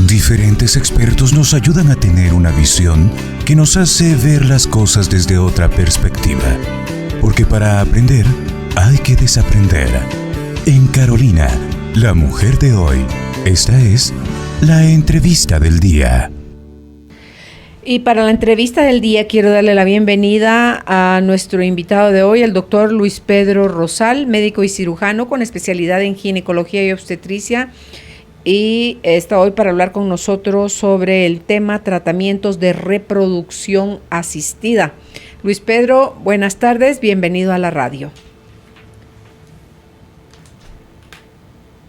Diferentes expertos nos ayudan a tener una visión que nos hace ver las cosas desde otra perspectiva. Porque para aprender, hay que desaprender. En Carolina, la mujer de hoy, esta es la entrevista del día. Y para la entrevista del día quiero darle la bienvenida a nuestro invitado de hoy, el doctor Luis Pedro Rosal, médico y cirujano con especialidad en ginecología y obstetricia. Y está hoy para hablar con nosotros sobre el tema tratamientos de reproducción asistida. Luis Pedro, buenas tardes, bienvenido a la radio.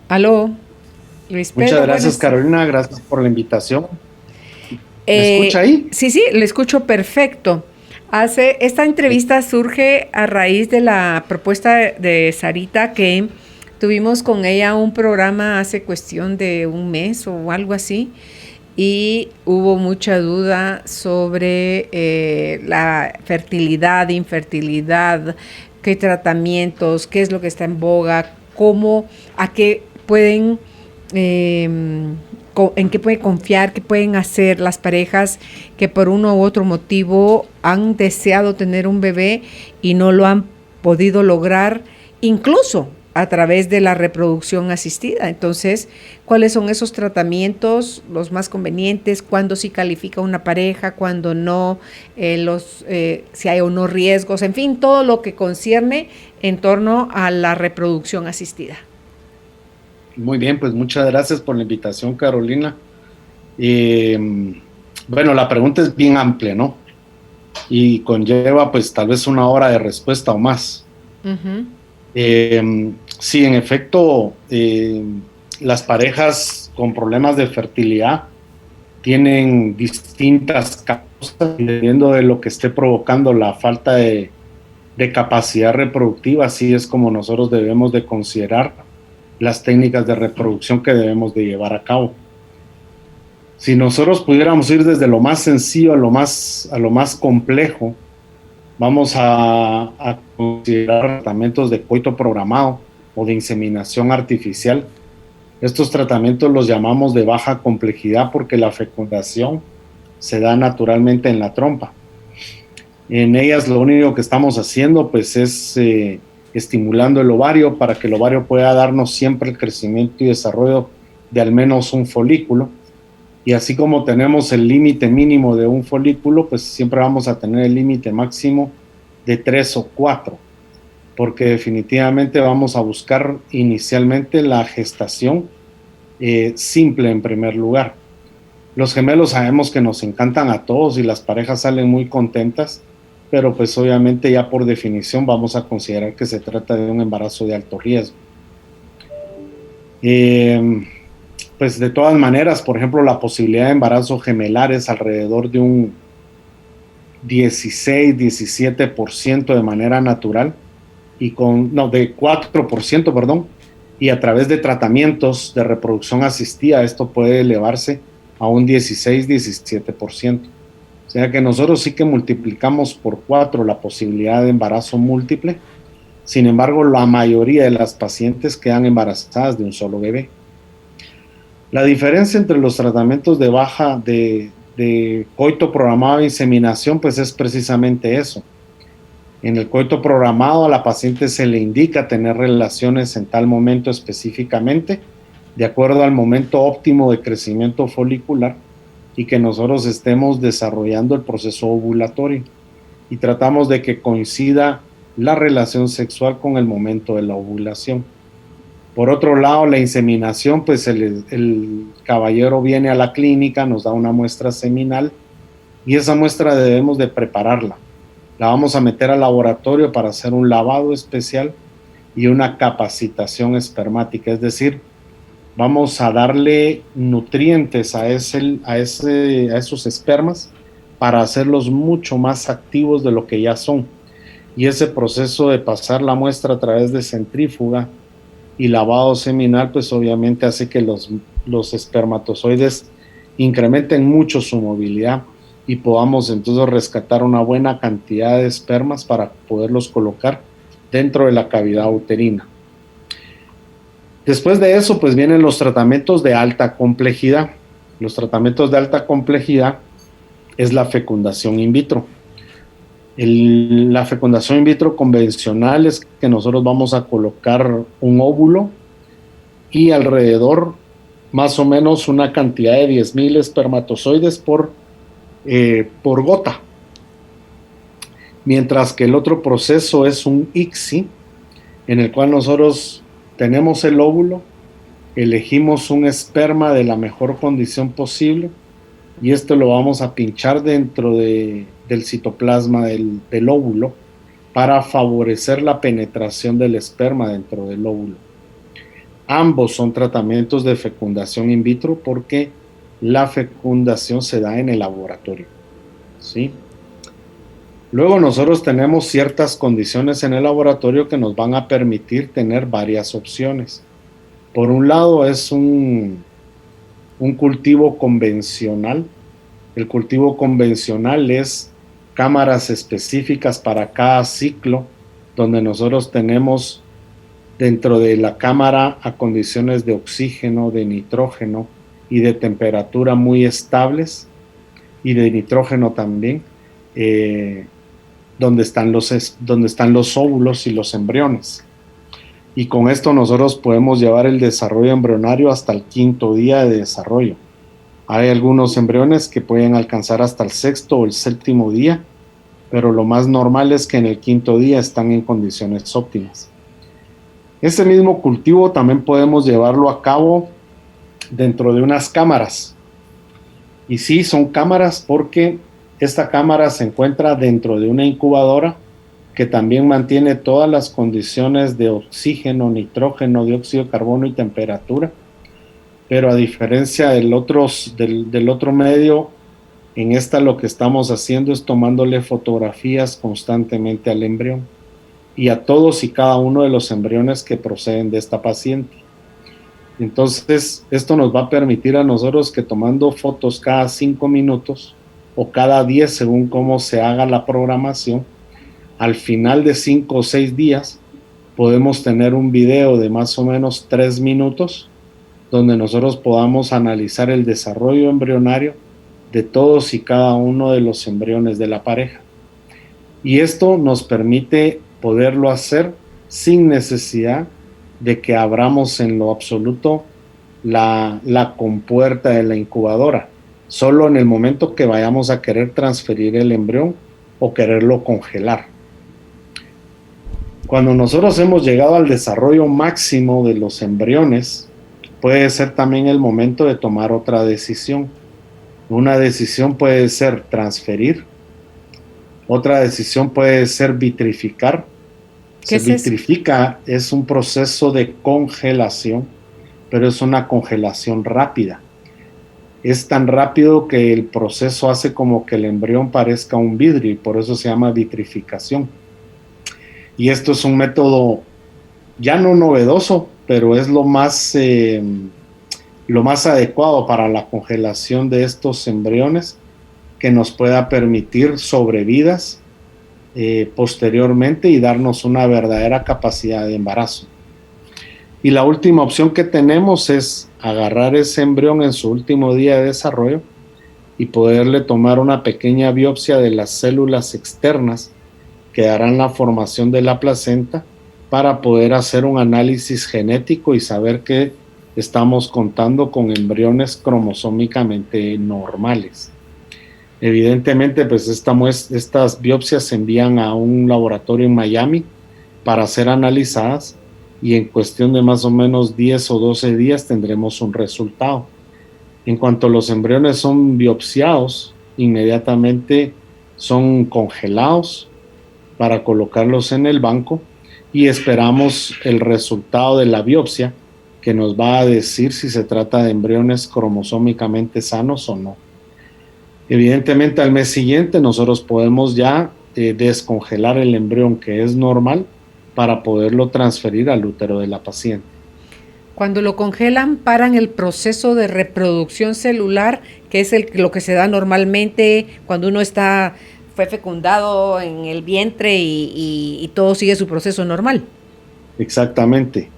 Aló, Luis Pedro. Muchas gracias, Carolina, gracias por la invitación. ¿Me escucha ahí? Sí, le escucho perfecto. Esta entrevista surge a raíz de la propuesta de Sarita, que tuvimos con ella un programa hace cuestión de un mes o algo así, y hubo mucha duda sobre la fertilidad, infertilidad, qué tratamientos, qué es lo que está en boga, a qué pueden, en qué pueden confiar, qué pueden hacer las parejas que por uno u otro motivo han deseado tener un bebé y no lo han podido lograr, incluso a través de la reproducción asistida. Entonces, ¿cuáles son esos tratamientos los más convenientes? ¿Cuándo sí califica una pareja? ¿Cuándo no? Si hay o no riesgos, en fin, todo lo que concierne en torno a la reproducción asistida. Muy bien, pues muchas gracias por la invitación, Carolina. Bueno, la pregunta es bien amplia, ¿no? Y conlleva pues tal vez una hora de respuesta o más. Uh-huh. Sí, en efecto, las parejas con problemas de fertilidad tienen distintas causas, dependiendo de lo que esté provocando la falta de capacidad reproductiva. Así es como nosotros debemos de considerar las técnicas de reproducción que debemos de llevar a cabo. Si nosotros pudiéramos ir desde lo más sencillo a lo más complejo, vamos a considerar tratamientos de coito programado o de inseminación artificial. Estos tratamientos los llamamos de baja complejidad porque la fecundación se da naturalmente en la trompa. En ellas lo único que estamos haciendo pues es estimulando el ovario para que el ovario pueda darnos siempre el crecimiento y desarrollo de al menos un folículo. Y así como tenemos el límite mínimo de un folículo, pues siempre vamos a tener el límite máximo de 3 o 4, porque definitivamente vamos a buscar inicialmente la gestación simple en primer lugar. Los gemelos sabemos que nos encantan a todos y las parejas salen muy contentas, pero pues obviamente ya por definición vamos a considerar que se trata de un embarazo de alto riesgo. Pues de todas maneras, por ejemplo, la posibilidad de embarazo gemelar es alrededor de un 16-17% de manera natural, de 4%, perdón, y a través de tratamientos de reproducción asistida esto puede elevarse a un 16-17%. O sea que nosotros sí que multiplicamos por 4 la posibilidad de embarazo múltiple. Sin embargo, la mayoría de las pacientes quedan embarazadas de un solo bebé. La diferencia entre los tratamientos de coito programado e inseminación pues es precisamente eso. En el coito programado a la paciente se le indica tener relaciones en tal momento específicamente, de acuerdo al momento óptimo de crecimiento folicular y que nosotros estemos desarrollando el proceso ovulatorio y tratamos de que coincida la relación sexual con el momento de la ovulación. Por otro lado, la inseminación, pues el caballero viene a la clínica, nos da una muestra seminal y esa muestra debemos de prepararla. La vamos a meter al laboratorio para hacer un lavado especial y una capacitación espermática, es decir, vamos a darle nutrientes a esos espermas para hacerlos mucho más activos de lo que ya son. Y ese proceso de pasar la muestra a través de centrífuga y lavado seminal, pues obviamente hace que los espermatozoides incrementen mucho su movilidad y podamos entonces rescatar una buena cantidad de espermas para poderlos colocar dentro de la cavidad uterina. Después de eso, pues vienen los tratamientos de alta complejidad. Los tratamientos de alta complejidad es la fecundación in vitro. La fecundación in vitro convencional es que nosotros vamos a colocar un óvulo y alrededor más o menos una cantidad de 10,000 espermatozoides por gota. Mientras que el otro proceso es un ICSI, en el cual nosotros tenemos el óvulo, elegimos un esperma de la mejor condición posible y esto lo vamos a pinchar dentro del citoplasma del óvulo para favorecer la penetración del esperma dentro del óvulo. Ambos son tratamientos de fecundación in vitro porque la fecundación se da en el laboratorio, ¿sí? Luego nosotros tenemos ciertas condiciones en el laboratorio que nos van a permitir tener varias opciones. Por un lado es un cultivo convencional. El cultivo convencional es cámaras específicas para cada ciclo, donde nosotros tenemos dentro de la cámara a condiciones de oxígeno, de nitrógeno y de temperatura muy estables, y de nitrógeno también, donde están los óvulos y los embriones. Y con esto nosotros podemos llevar el desarrollo embrionario hasta el 5º día de desarrollo. Hay algunos embriones que pueden alcanzar hasta el 6º o el 7º día, pero lo más normal es que en el 5º día están en condiciones óptimas. Ese mismo cultivo también podemos llevarlo a cabo dentro de unas cámaras. Y sí, son cámaras porque esta cámara se encuentra dentro de una incubadora que también mantiene todas las condiciones de oxígeno, nitrógeno, dióxido de carbono y temperatura. Pero a diferencia del otro medio, en esta lo que estamos haciendo es tomándole fotografías constantemente al embrión y a todos y cada uno de los embriones que proceden de esta paciente. Entonces, esto nos va a permitir a nosotros que tomando fotos cada 5 minutos o cada 10 según cómo se haga la programación, al final de 5 o 6 días podemos tener un video de más o menos 3 minutos donde nosotros podamos analizar el desarrollo embrionario de todos y cada uno de los embriones de la pareja. Y esto nos permite poderlo hacer sin necesidad de que abramos en lo absoluto la compuerta de la incubadora, solo en el momento que vayamos a querer transferir el embrión o quererlo congelar. Cuando nosotros hemos llegado al desarrollo máximo de los embriones, puede ser también el momento de tomar otra decisión. Una decisión puede ser transferir, otra decisión puede ser vitrificar. Se vitrifica, es un proceso de congelación, pero es una congelación rápida. Es tan rápido que el proceso hace como que el embrión parezca un vidrio y por eso se llama vitrificación. Y esto es un método ya no novedoso, pero es lo más adecuado para la congelación de estos embriones que nos pueda permitir sobrevidas posteriormente y darnos una verdadera capacidad de embarazo. Y la última opción que tenemos es agarrar ese embrión en su último día de desarrollo y poderle tomar una pequeña biopsia de las células externas que harán la formación de la placenta para poder hacer un análisis genético y saber que estamos contando con embriones cromosómicamente normales. Evidentemente, pues estas biopsias se envían a un laboratorio en Miami para ser analizadas y en cuestión de más o menos 10 o 12 días tendremos un resultado. En cuanto los embriones son biopsiados, inmediatamente son congelados para colocarlos en el banco y esperamos el resultado de la biopsia que nos va a decir si se trata de embriones cromosómicamente sanos o no. Evidentemente al mes siguiente nosotros podemos ya descongelar el embrión que es normal para poderlo transferir al útero de la paciente. Cuando lo congelan, paran el proceso de reproducción celular, que es lo que se da normalmente cuando uno fue fecundado en el vientre y todo sigue su proceso normal. Exactamente.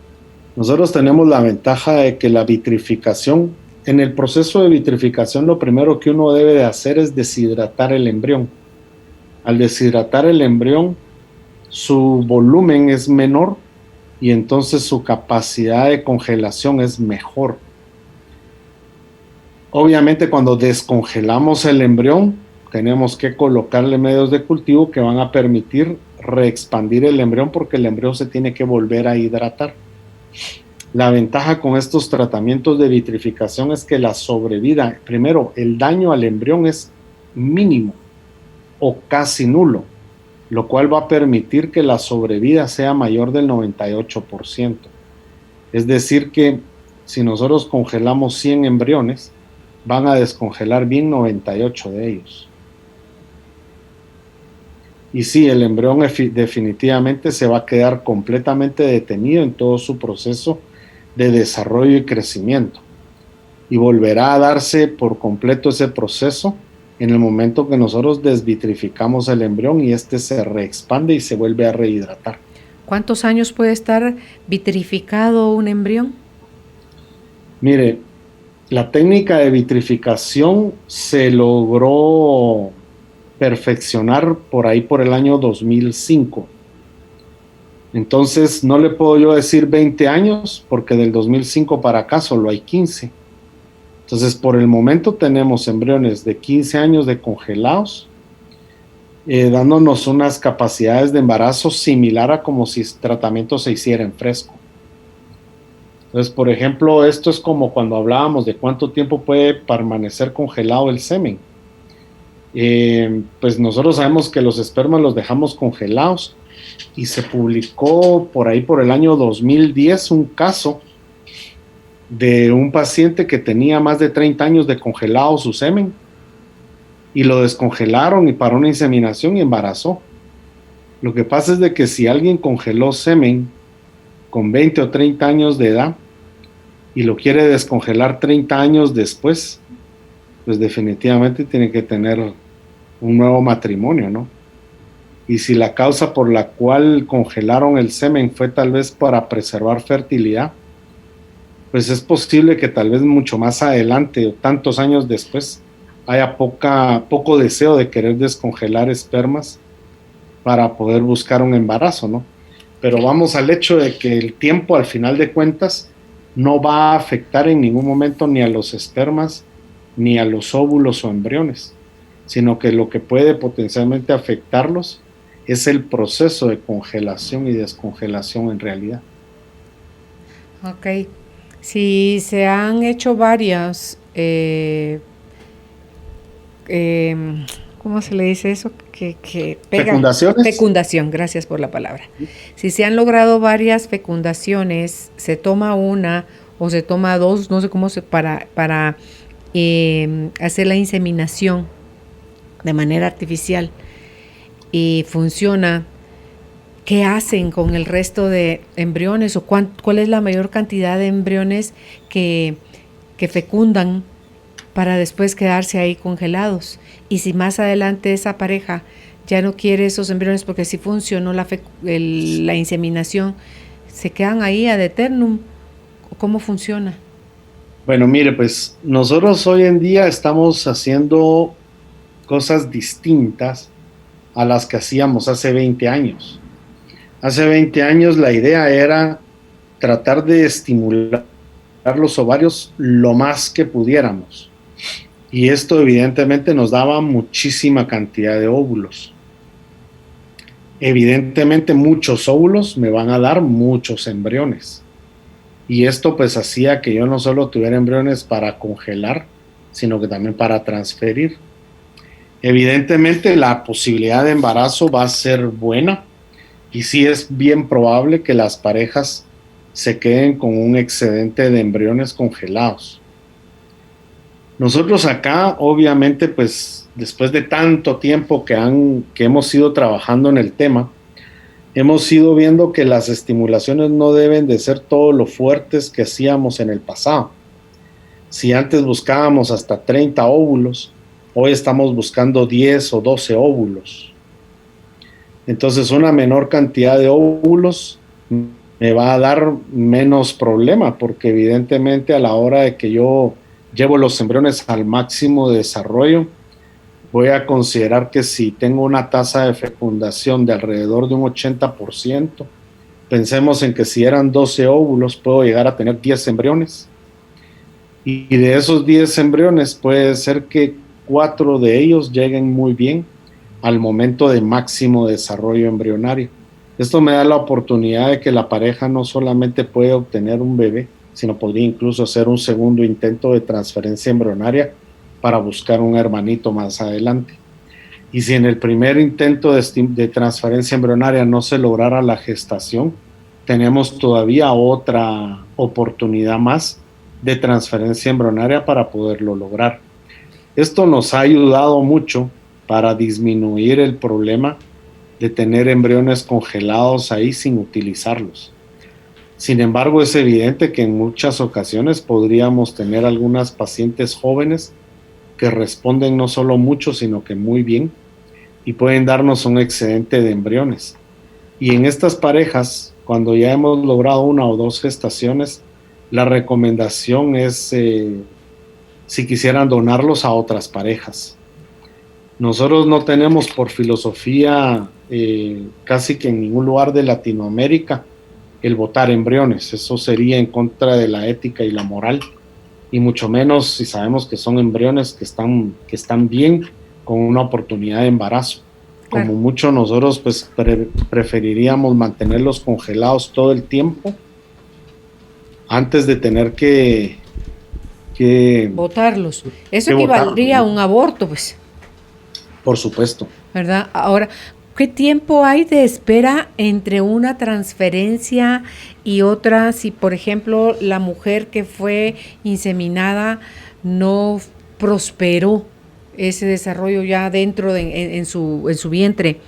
Nosotros tenemos la ventaja de que la vitrificación en el proceso de vitrificación lo primero que uno debe de hacer es deshidratar el embrión. Al deshidratar el embrión, su volumen es menor y entonces su capacidad de congelación es mejor. Obviamente cuando descongelamos el embrión, tenemos que colocarle medios de cultivo que van a permitir reexpandir el embrión porque el embrión se tiene que volver a hidratar. La ventaja con estos tratamientos de vitrificación es que la sobrevida, primero, el daño al embrión es mínimo o casi nulo, lo cual va a permitir que la sobrevida sea mayor del 98%. Es decir que si nosotros congelamos 100 embriones, van a descongelar bien 98 de ellos. Y sí, el embrión definitivamente se va a quedar completamente detenido en todo su proceso de desarrollo y crecimiento. Y volverá a darse por completo ese proceso en el momento que nosotros desvitrificamos el embrión y este se reexpande y se vuelve a rehidratar. ¿Cuántos años puede estar vitrificado un embrión? Mire, la técnica de vitrificación se logró perfeccionar por ahí por el año 2005. Entonces no le puedo yo decir 20 años porque del 2005 para acá solo hay 15. Entonces por el momento tenemos embriones de 15 años de congelados, dándonos unas capacidades de embarazo similar a como si el tratamiento se hiciera en fresco. Entonces, por ejemplo, esto es como cuando hablábamos de cuánto tiempo puede permanecer congelado el semen. Pues nosotros sabemos que los espermas los dejamos congelados y se publicó por ahí por el año 2010 un caso de un paciente que tenía más de 30 años de congelado su semen y lo descongelaron y para una inseminación y embarazó. Lo que pasa es de que si alguien congeló semen con 20 o 30 años de edad y lo quiere descongelar 30 años después, pues definitivamente tiene que tener un nuevo matrimonio, ¿no? Y si la causa por la cual congelaron el semen fue tal vez para preservar fertilidad, pues es posible que tal vez mucho más adelante o tantos años después haya poco deseo de querer descongelar espermas para poder buscar un embarazo, ¿no? Pero vamos al hecho de que el tiempo al final de cuentas no va a afectar en ningún momento ni a los espermas ni a los óvulos o embriones, sino que lo que puede potencialmente afectarlos es el proceso de congelación y descongelación en realidad. Ok. Si se han hecho varias, ¿cómo se le dice eso? Que pega. ¿Fecundaciones? Fecundación, gracias por la palabra. Si se han logrado varias fecundaciones, se toma una o se toma dos, no sé cómo para hacer la inseminación de manera artificial y funciona, ¿qué hacen con el resto de embriones o cuál es la mayor cantidad de embriones que fecundan para después quedarse ahí congelados? Y si más adelante esa pareja ya no quiere esos embriones porque sí funcionó la inseminación, ¿se quedan ahí ad eternum? ¿Cómo funciona? Bueno, mire, pues nosotros hoy en día estamos haciendo cosas distintas a las que hacíamos hace 20 años. Hace 20 años la idea era tratar de estimular los ovarios lo más que pudiéramos. Y esto evidentemente nos daba muchísima cantidad de óvulos. Evidentemente muchos óvulos me van a dar muchos embriones. Y esto pues hacía que yo no solo tuviera embriones para congelar, sino que también para transferir. Evidentemente la posibilidad de embarazo va a ser buena y sí es bien probable que las parejas se queden con un excedente de embriones congelados. Nosotros acá, obviamente, pues después de tanto tiempo que hemos ido trabajando en el tema, hemos ido viendo que las estimulaciones no deben de ser todo lo fuertes que hacíamos en el pasado. Si antes buscábamos hasta 30 óvulos, hoy estamos buscando 10 o 12 óvulos. Entonces una menor cantidad de óvulos me va a dar menos problema, porque evidentemente a la hora de que yo llevo los embriones al máximo de desarrollo, voy a considerar que si tengo una tasa de fecundación de alrededor de un 80%, pensemos en que si eran 12 óvulos, puedo llegar a tener 10 embriones. Y de esos 10 embriones puede ser que 4 de ellos lleguen muy bien al momento de máximo desarrollo embrionario. Esto me da la oportunidad de que la pareja no solamente puede obtener un bebé, sino podría incluso hacer un segundo intento de transferencia embrionaria para buscar un hermanito más adelante. Y si en el primer intento de transferencia embrionaria no se lograra la gestación, tenemos todavía otra oportunidad más de transferencia embrionaria para poderlo lograr. Esto nos ha ayudado mucho para disminuir el problema de tener embriones congelados ahí sin utilizarlos. Sin embargo, es evidente que en muchas ocasiones podríamos tener algunas pacientes jóvenes que responden no solo mucho, sino que muy bien, y pueden darnos un excedente de embriones. Y en estas parejas, cuando ya hemos logrado 1 o 2 gestaciones, la recomendación es si quisieran donarlos a otras parejas. Nosotros no tenemos por filosofía casi que en ningún lugar de Latinoamérica el botar embriones. Eso sería en contra de la ética y la moral, y mucho menos si sabemos que son embriones que están bien con una oportunidad de embarazo. Claro. Como mucho nosotros pues preferiríamos mantenerlos congelados todo el tiempo antes de tener que botarlos. Eso equivaldría a un aborto, pues. Por supuesto. ¿Verdad? Ahora, ¿qué tiempo hay de espera entre una transferencia y otra? Si, por ejemplo, la mujer que fue inseminada no prosperó ese desarrollo ya dentro en su vientre,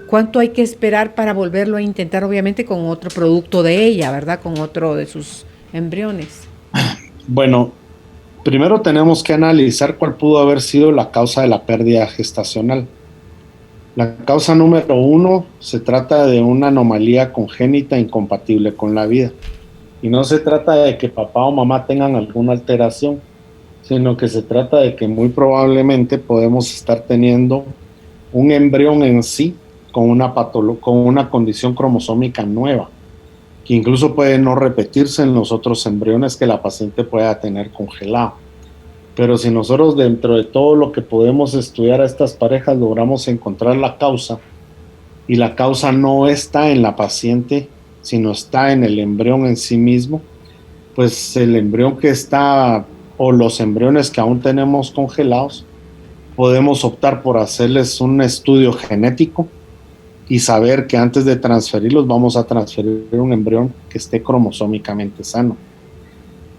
¿cuánto hay que esperar para volverlo a intentar? Obviamente con otro producto de ella, ¿verdad? Con otro de sus embriones. Bueno, primero tenemos que analizar cuál pudo haber sido la causa de la pérdida gestacional. La causa número 1 se trata de una anomalía congénita incompatible con la vida. Y no se trata de que papá o mamá tengan alguna alteración, sino que se trata de que muy probablemente podemos estar teniendo un embrión en sí con una condición cromosómica nueva, que incluso puede no repetirse en los otros embriones que la paciente pueda tener congelado. Pero si nosotros dentro de todo lo que podemos estudiar a estas parejas logramos encontrar la causa, y la causa no está en la paciente, sino está en el embrión en sí mismo, pues el embrión que está, o los embriones que aún tenemos congelados, podemos optar por hacerles un estudio genético y saber que antes de transferirlos vamos a transferir un embrión que esté cromosómicamente sano.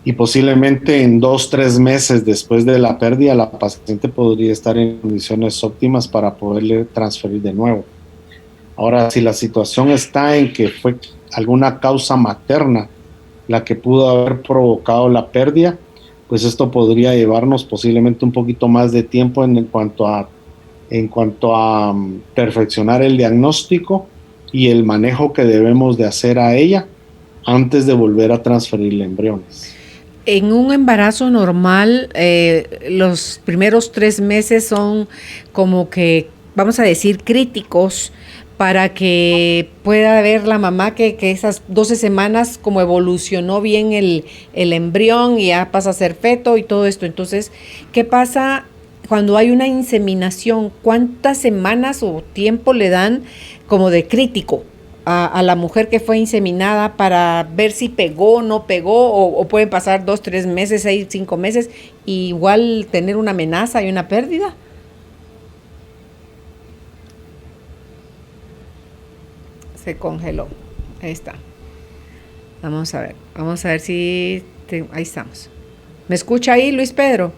Y posiblemente en 2-3 meses después de la pérdida, la paciente podría estar en condiciones óptimas para poderle transferir de nuevo. Ahora, si la situación está en que fue alguna causa materna la que pudo haber provocado la pérdida, pues esto podría llevarnos posiblemente un poquito más de tiempo en cuanto a perfeccionar el diagnóstico y el manejo que debemos de hacer a ella antes de volver a transferirle embriones. En un embarazo normal, los primeros 3 meses son como que, vamos a decir, críticos para que pueda ver la mamá que esas 12 semanas como evolucionó bien el embrión y ya pasa a ser feto y todo esto. Entonces, ¿qué pasa cuando hay una inseminación? ¿Cuántas semanas o tiempo le dan como de crítico a la mujer que fue inseminada para ver si pegó o no pegó, o pueden pasar 2, 3 meses, 6, 5 meses, y igual tener una amenaza y una pérdida? Se congeló. Ahí está. Vamos a ver si... ahí estamos. ¿Me escucha ahí, Luis Pedro?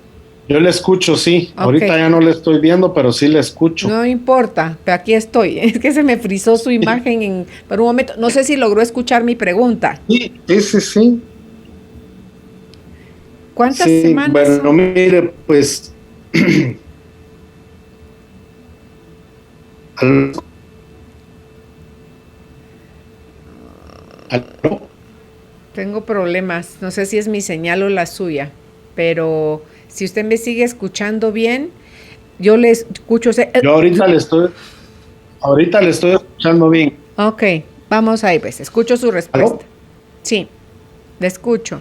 Yo le escucho, sí. Okay. Ahorita ya no le estoy viendo, pero sí le escucho. No importa, pero aquí estoy. Es que se me frizó su imagen por un momento. No sé si logró escuchar mi pregunta. Sí. ¿Cuántas semanas? Bueno, mire, pues... Tengo problemas. No sé si es mi señal o la suya, pero Si usted me sigue escuchando bien, yo le escucho. Yo ahorita le estoy escuchando bien. Ok, vamos ahí, pues. Escucho su respuesta. ¿Aló? Sí, le escucho.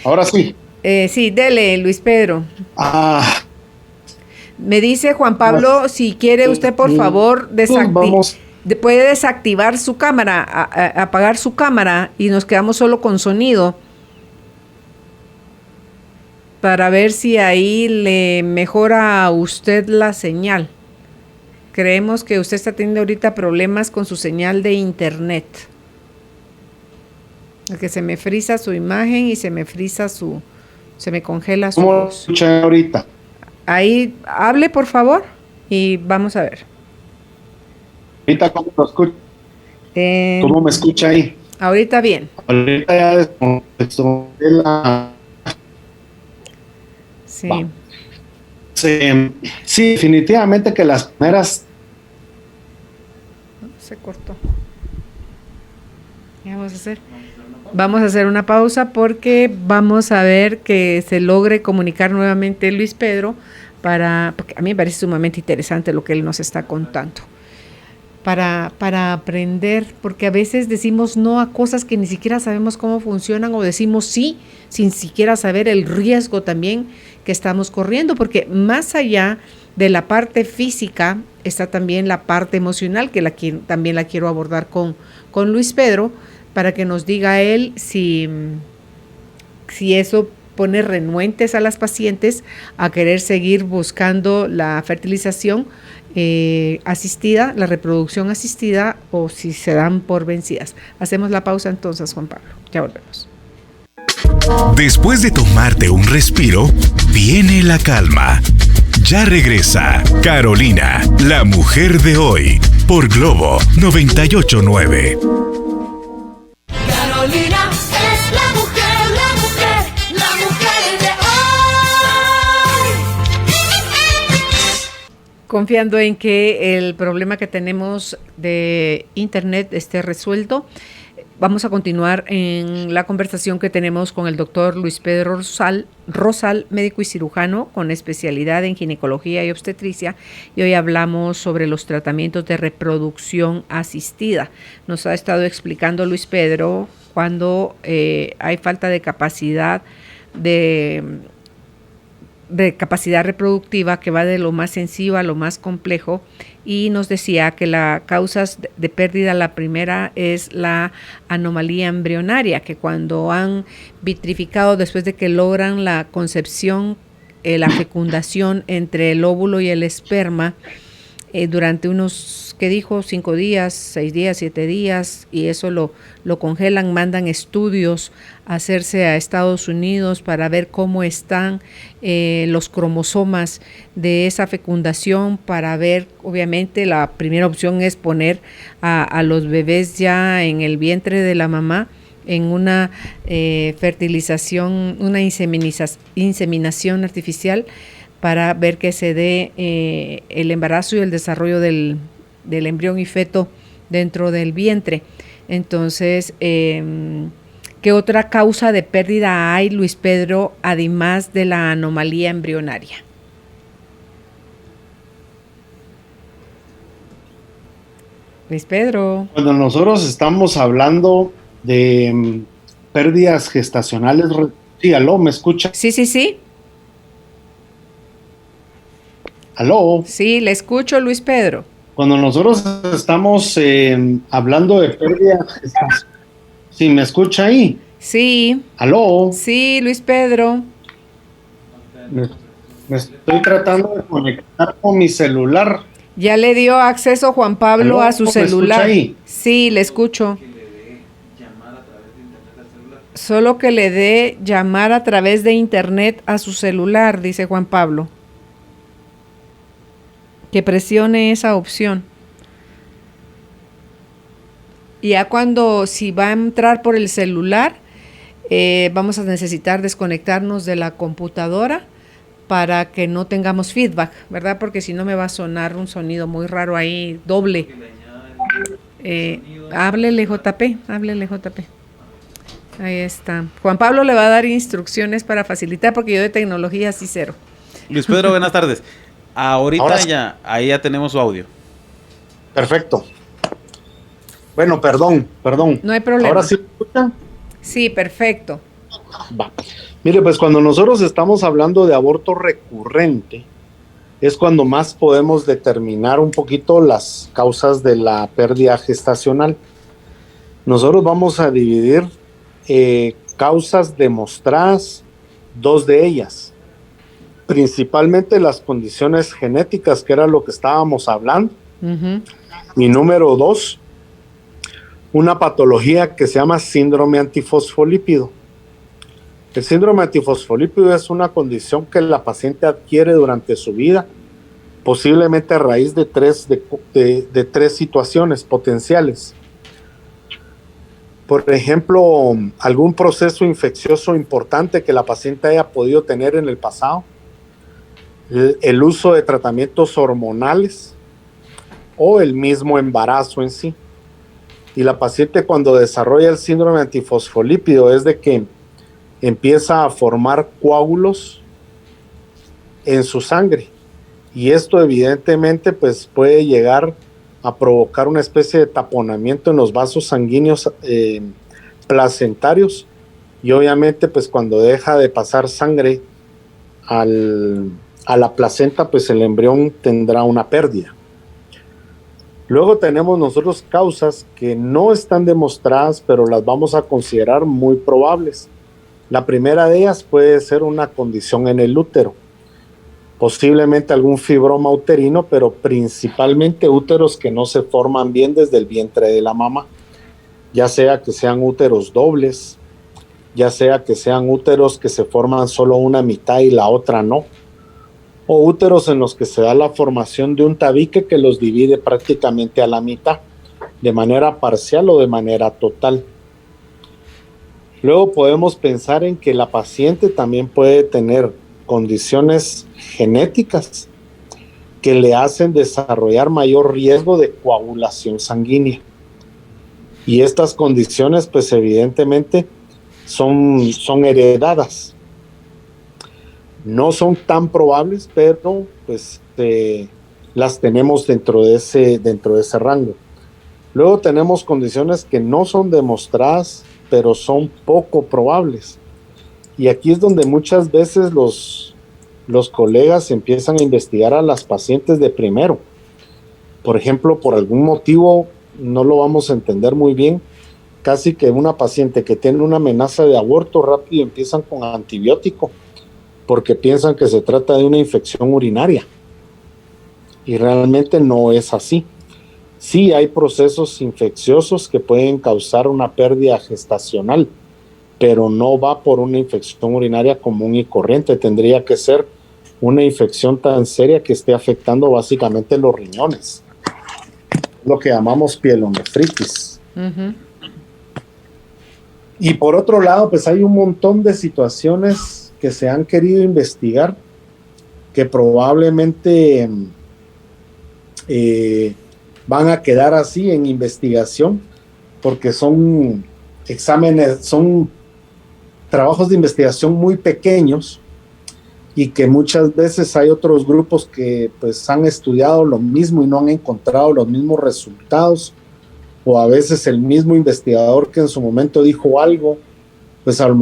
Ahora sí. Sí, dele, Luis Pedro. Ah, Me dice Juan Pablo, si quiere usted, por favor, puede desactivar su cámara, apagar su cámara y nos quedamos solo con sonido para ver si ahí le mejora a usted la señal. Creemos que usted está teniendo ahorita problemas con su señal de internet. Que se me frisa su imagen y se me congela su ¿cómo voz. escucha ahorita? Ahí, hable por favor y vamos a ver. Ahorita, ¿cómo lo escucha? ¿Cómo me escucha ahí? Ahorita bien. Ahorita ya descontextué la... Sí. Sí, definitivamente que las primeras... Se cortó. ¿Qué vamos a hacer una pausa porque vamos a ver que se logre comunicar nuevamente Luis Pedro porque a mí me parece sumamente interesante lo que él nos está contando. Para aprender, porque a veces decimos no a cosas que ni siquiera sabemos cómo funcionan, o decimos sí sin siquiera saber el riesgo también que estamos corriendo, porque más allá de la parte física está también la parte emocional, que también la quiero abordar con Luis Pedro, para que nos diga él si eso pone renuentes a las pacientes a querer seguir buscando la fertilización asistida, la reproducción asistida, o si se dan por vencidas. Hacemos la pausa entonces, Juan Pablo. Ya volvemos. Después de tomarte un respiro, viene la calma. Ya regresa Carolina, la mujer de hoy, por Globo 98.9. Carolina es la mujer de hoy. Confiando en que el problema que tenemos de internet esté resuelto, vamos a continuar en la conversación que tenemos con el doctor Luis Pedro Rosal, médico y cirujano con especialidad en ginecología y obstetricia, y hoy hablamos sobre los tratamientos de reproducción asistida. Nos ha estado explicando Luis Pedro cuando hay falta de capacidad de capacidad reproductiva, que va de lo más sencillo a lo más complejo, y nos decía que las causas de pérdida, la primera es la anomalía embrionaria, que cuando han vitrificado después de que logran la concepción, la fecundación entre el óvulo y el esperma, durante unos, ¿qué dijo? 5 días, 6 días, 7 días, y eso lo congelan, mandan estudios a hacerse a Estados Unidos para ver cómo están los cromosomas de esa fecundación, para ver, obviamente, la primera opción es poner a los bebés ya en el vientre de la mamá en una fertilización, una inseminación artificial, para ver que se dé el embarazo y el desarrollo del embrión y feto dentro del vientre. Entonces, ¿qué otra causa de pérdida hay, Luis Pedro, además de la anomalía embrionaria? Luis Pedro. Cuando nosotros estamos hablando de pérdidas gestacionales, sí, aló, ¿me escucha? Sí. Aló. Sí, le escucho, Luis Pedro. Cuando nosotros estamos hablando de pérdida gestacional, ¿sí me escucha ahí? Sí. Aló. Sí, Luis Pedro. Me estoy tratando de conectar con mi celular. ¿Ya le dio acceso Juan Pablo a su celular? ¿Me escucha ahí? Sí, le escucho. Solo que le dé llamar a través de internet a su celular, dice Juan Pablo. Que presione esa opción. Y ya si va a entrar por el celular, vamos a necesitar desconectarnos de la computadora para que no tengamos feedback, ¿verdad? Porque si no me va a sonar un sonido muy raro ahí, doble. Háblele JP. Ahí está. Juan Pablo le va a dar instrucciones para facilitar, porque yo de tecnología sí cero. Luis Pedro, buenas tardes. Ahorita Ahora sí. ahí ya tenemos su audio. Perfecto. Bueno, perdón. No hay problema. ¿Ahora sí me escuchan? Sí, perfecto. Va. Mire, pues cuando nosotros estamos hablando de aborto recurrente, es cuando más podemos determinar un poquito las causas de la pérdida gestacional. Nosotros vamos a dividir causas demostradas, dos de ellas. Principalmente las condiciones genéticas, que era lo que estábamos hablando. Ujú. Y número 2, una patología que se llama síndrome antifosfolípido. El síndrome antifosfolípido es una condición que la paciente adquiere durante su vida, posiblemente a raíz de tres situaciones potenciales. Por ejemplo, algún proceso infeccioso importante que la paciente haya podido tener en el pasado, el uso de tratamientos hormonales o el mismo embarazo en sí. Y la paciente, cuando desarrolla el síndrome antifosfolípido, es de que empieza a formar coágulos en su sangre, y esto evidentemente pues puede llegar a provocar una especie de taponamiento en los vasos sanguíneos placentarios, y obviamente pues cuando deja de pasar sangre a la placenta, pues el embrión tendrá una pérdida. Luego tenemos nosotros causas que no están demostradas, pero las vamos a considerar muy probables. La primera de ellas puede ser una condición en el útero, posiblemente algún fibroma uterino, pero principalmente úteros que no se forman bien desde el vientre de la mamá, ya sea que sean úteros dobles, ya sea que sean úteros que se forman solo una mitad y la otra no, o úteros en los que se da la formación de un tabique que los divide prácticamente a la mitad, de manera parcial o de manera total. Luego podemos pensar en que la paciente también puede tener condiciones genéticas que le hacen desarrollar mayor riesgo de coagulación sanguínea. Y estas condiciones, pues evidentemente, son heredadas. No son tan probables, pero pues las tenemos dentro de ese rango. Luego tenemos condiciones que no son demostradas, pero son poco probables. Y aquí es donde muchas veces los colegas empiezan a investigar a las pacientes de primero. Por ejemplo, por algún motivo, no lo vamos a entender muy bien, casi que una paciente que tiene una amenaza de aborto rápido empiezan con antibiótico, porque piensan que se trata de una infección urinaria. Y realmente no es así. Sí hay procesos infecciosos que pueden causar una pérdida gestacional, pero no va por una infección urinaria común y corriente. Tendría que ser una infección tan seria que esté afectando básicamente los riñones, lo que llamamos pielonefritis. Ujú. Y por otro lado, pues hay un montón de situaciones que se han querido investigar que probablemente van a quedar así en investigación, porque son exámenes, son trabajos de investigación muy pequeños, y que muchas veces hay otros grupos que pues han estudiado lo mismo y no han encontrado los mismos resultados, o a veces el mismo investigador que en su momento dijo algo, pues al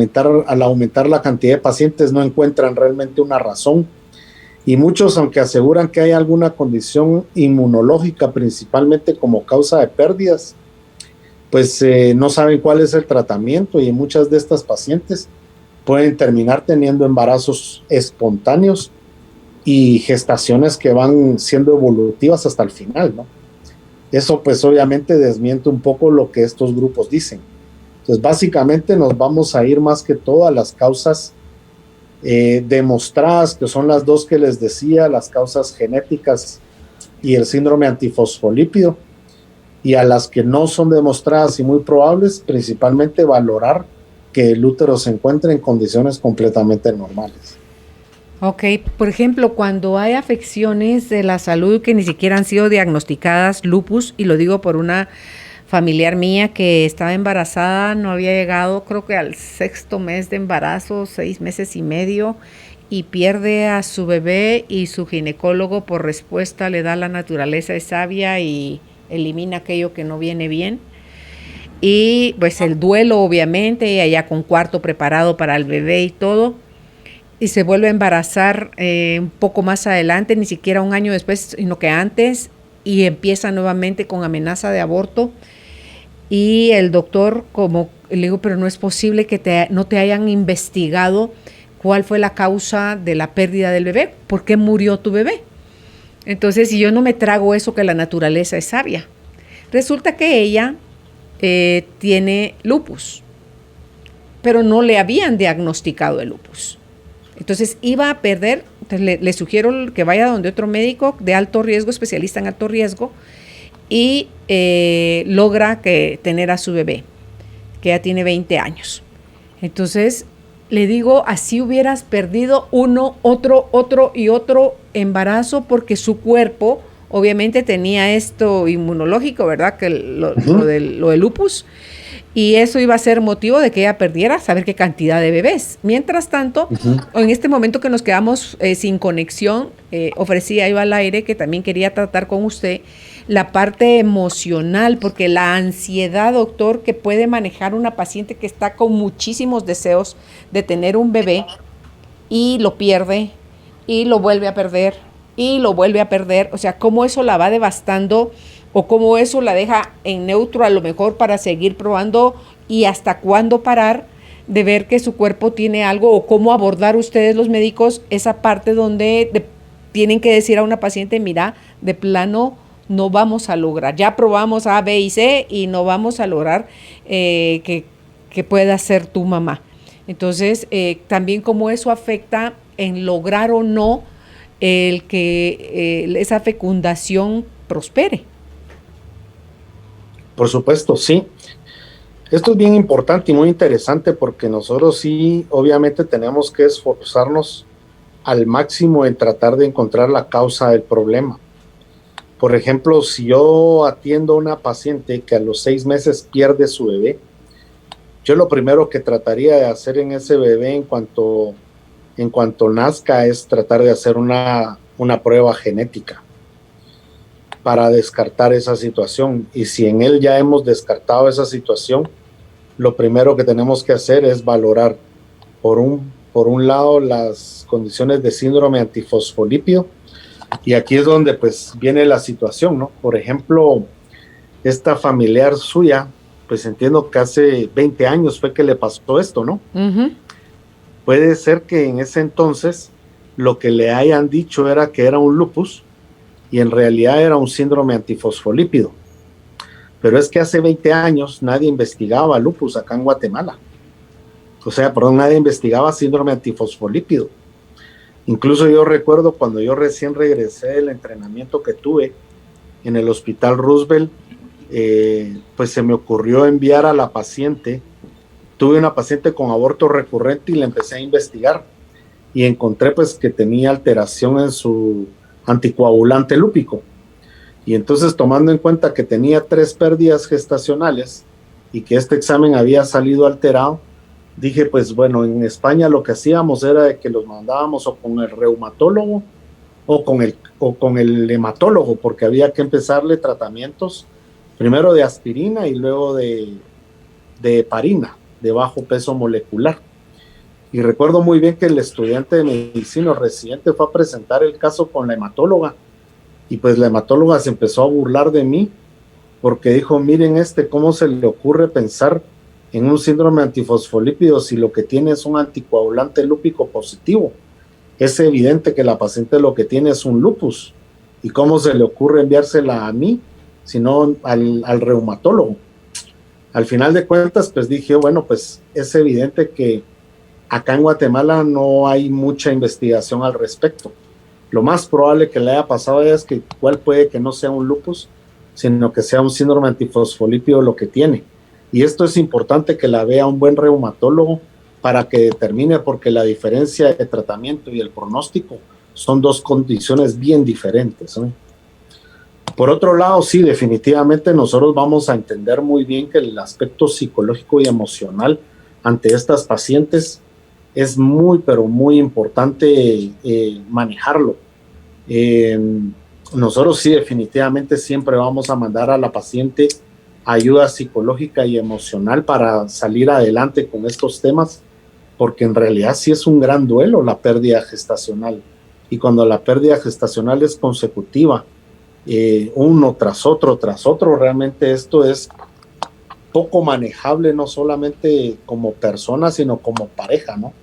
aumentar la cantidad de pacientes no encuentran realmente una razón. Y muchos, aunque aseguran que hay alguna condición inmunológica principalmente como causa de pérdidas, pues no saben cuál es el tratamiento, y muchas de estas pacientes pueden terminar teniendo embarazos espontáneos y gestaciones que van siendo evolutivas hasta el final, ¿no? Eso pues obviamente desmiente un poco lo que estos grupos dicen. Entonces básicamente nos vamos a ir más que todo a las causas demostradas, que son las dos que les decía, las causas genéticas y el síndrome antifosfolípido, y a las que no son demostradas y muy probables, principalmente valorar que el útero se encuentre en condiciones completamente normales. Ok, por ejemplo, cuando hay afecciones de la salud que ni siquiera han sido diagnosticadas, lupus, y lo digo por una familiar mía que estaba embarazada, no había llegado creo que al 6º mes de embarazo, 6 meses y medio, y pierde a su bebé y su ginecólogo por respuesta le da la naturaleza es sabia y elimina aquello que no viene bien. Y pues el duelo obviamente, ella ya con cuarto preparado para el bebé y todo, y se vuelve a embarazar un poco más adelante, ni siquiera un año después, sino que antes, y empieza nuevamente con amenaza de aborto. Y el doctor, como le digo, pero no es posible que no te hayan investigado cuál fue la causa de la pérdida del bebé, por qué murió tu bebé. Entonces, si yo no me trago eso que la naturaleza es sabia. Resulta que ella tiene lupus, pero no le habían diagnosticado el lupus. Entonces iba a perder, entonces le sugiero que vaya donde otro médico de alto riesgo, especialista en alto riesgo, y logra tener a su bebé, que ya tiene 20 años. Entonces le digo, así hubieras perdido uno, otro y otro embarazo, porque su cuerpo obviamente tenía esto inmunológico, ¿verdad? Que lo del lupus. Y eso iba a ser motivo de que ella perdiera saber qué cantidad de bebés. Mientras tanto, en este momento que nos quedamos sin conexión, ofrecía yo al aire que también quería tratar con usted la parte emocional, porque la ansiedad, doctor, que puede manejar una paciente que está con muchísimos deseos de tener un bebé y lo pierde y lo vuelve a perder y lo vuelve a perder, o sea, cómo eso la va devastando o cómo eso la deja en neutro a lo mejor para seguir probando y hasta cuándo parar de ver que su cuerpo tiene algo, o cómo abordar ustedes los médicos esa parte donde tienen que decir a una paciente, mira, de plano no vamos a lograr, ya probamos A, B y C y no vamos a lograr que pueda ser tu mamá. Entonces, también cómo eso afecta en lograr o no el que esa fecundación prospere. Por supuesto, sí. Esto es bien importante y muy interesante porque nosotros sí, obviamente tenemos que esforzarnos al máximo en tratar de encontrar la causa del problema. Por ejemplo, si yo atiendo a una paciente que a los 6 meses pierde su bebé, yo lo primero que trataría de hacer en ese bebé en cuanto nazca es tratar de hacer una prueba genética para descartar esa situación. Y si en él ya hemos descartado esa situación, lo primero que tenemos que hacer es valorar, por un lado, las condiciones de síndrome antifosfolípido, y aquí es donde pues viene la situación, ¿no? Por ejemplo, esta familiar suya, pues entiendo que hace 20 años fue que le pasó esto, ¿no? Uh-huh. Puede ser que en ese entonces lo que le hayan dicho era que era un lupus, y en realidad era un síndrome antifosfolípido. Pero es que hace 20 años nadie investigaba lupus acá en Guatemala. O sea, nadie investigaba síndrome antifosfolípido. Incluso yo recuerdo cuando yo recién regresé del entrenamiento que tuve en el Hospital Roosevelt, pues se me ocurrió enviar a la paciente. Tuve una paciente con aborto recurrente y la empecé a investigar. Y encontré pues que tenía alteración en su anticoagulante lúpico, y entonces, tomando en cuenta que tenía 3 pérdidas gestacionales y que este examen había salido alterado, dije, pues bueno, en España lo que hacíamos era de que los mandábamos o con el reumatólogo o con el hematólogo, porque había que empezarle tratamientos primero de aspirina y luego de heparina, de bajo peso molecular. Y recuerdo muy bien que el estudiante de medicina residente fue a presentar el caso con la hematóloga, y pues la hematóloga se empezó a burlar de mí porque dijo, miren cómo se le ocurre pensar en un síndrome antifosfolípido si lo que tiene es un anticoagulante lúpico positivo. Es evidente que la paciente lo que tiene es un lupus, y cómo se le ocurre enviársela a mí, sino al reumatólogo. Al final de cuentas, pues dije, bueno, pues es evidente que acá en Guatemala no hay mucha investigación al respecto. Lo más probable que le haya pasado a ella es que igual puede que no sea un lupus, sino que sea un síndrome antifosfolípido lo que tiene. Y esto es importante que la vea un buen reumatólogo para que determine, porque la diferencia de tratamiento y el pronóstico son 2 condiciones bien diferentes, ¿no? Por otro lado, sí, definitivamente nosotros vamos a entender muy bien que el aspecto psicológico y emocional ante estas pacientes es muy, pero muy importante manejarlo. Nosotros sí, definitivamente siempre vamos a mandar a la paciente ayuda psicológica y emocional para salir adelante con estos temas, porque en realidad sí es un gran duelo la pérdida gestacional. Y cuando la pérdida gestacional es consecutiva, uno tras otro, realmente esto es poco manejable, no solamente como persona, sino como pareja, ¿no?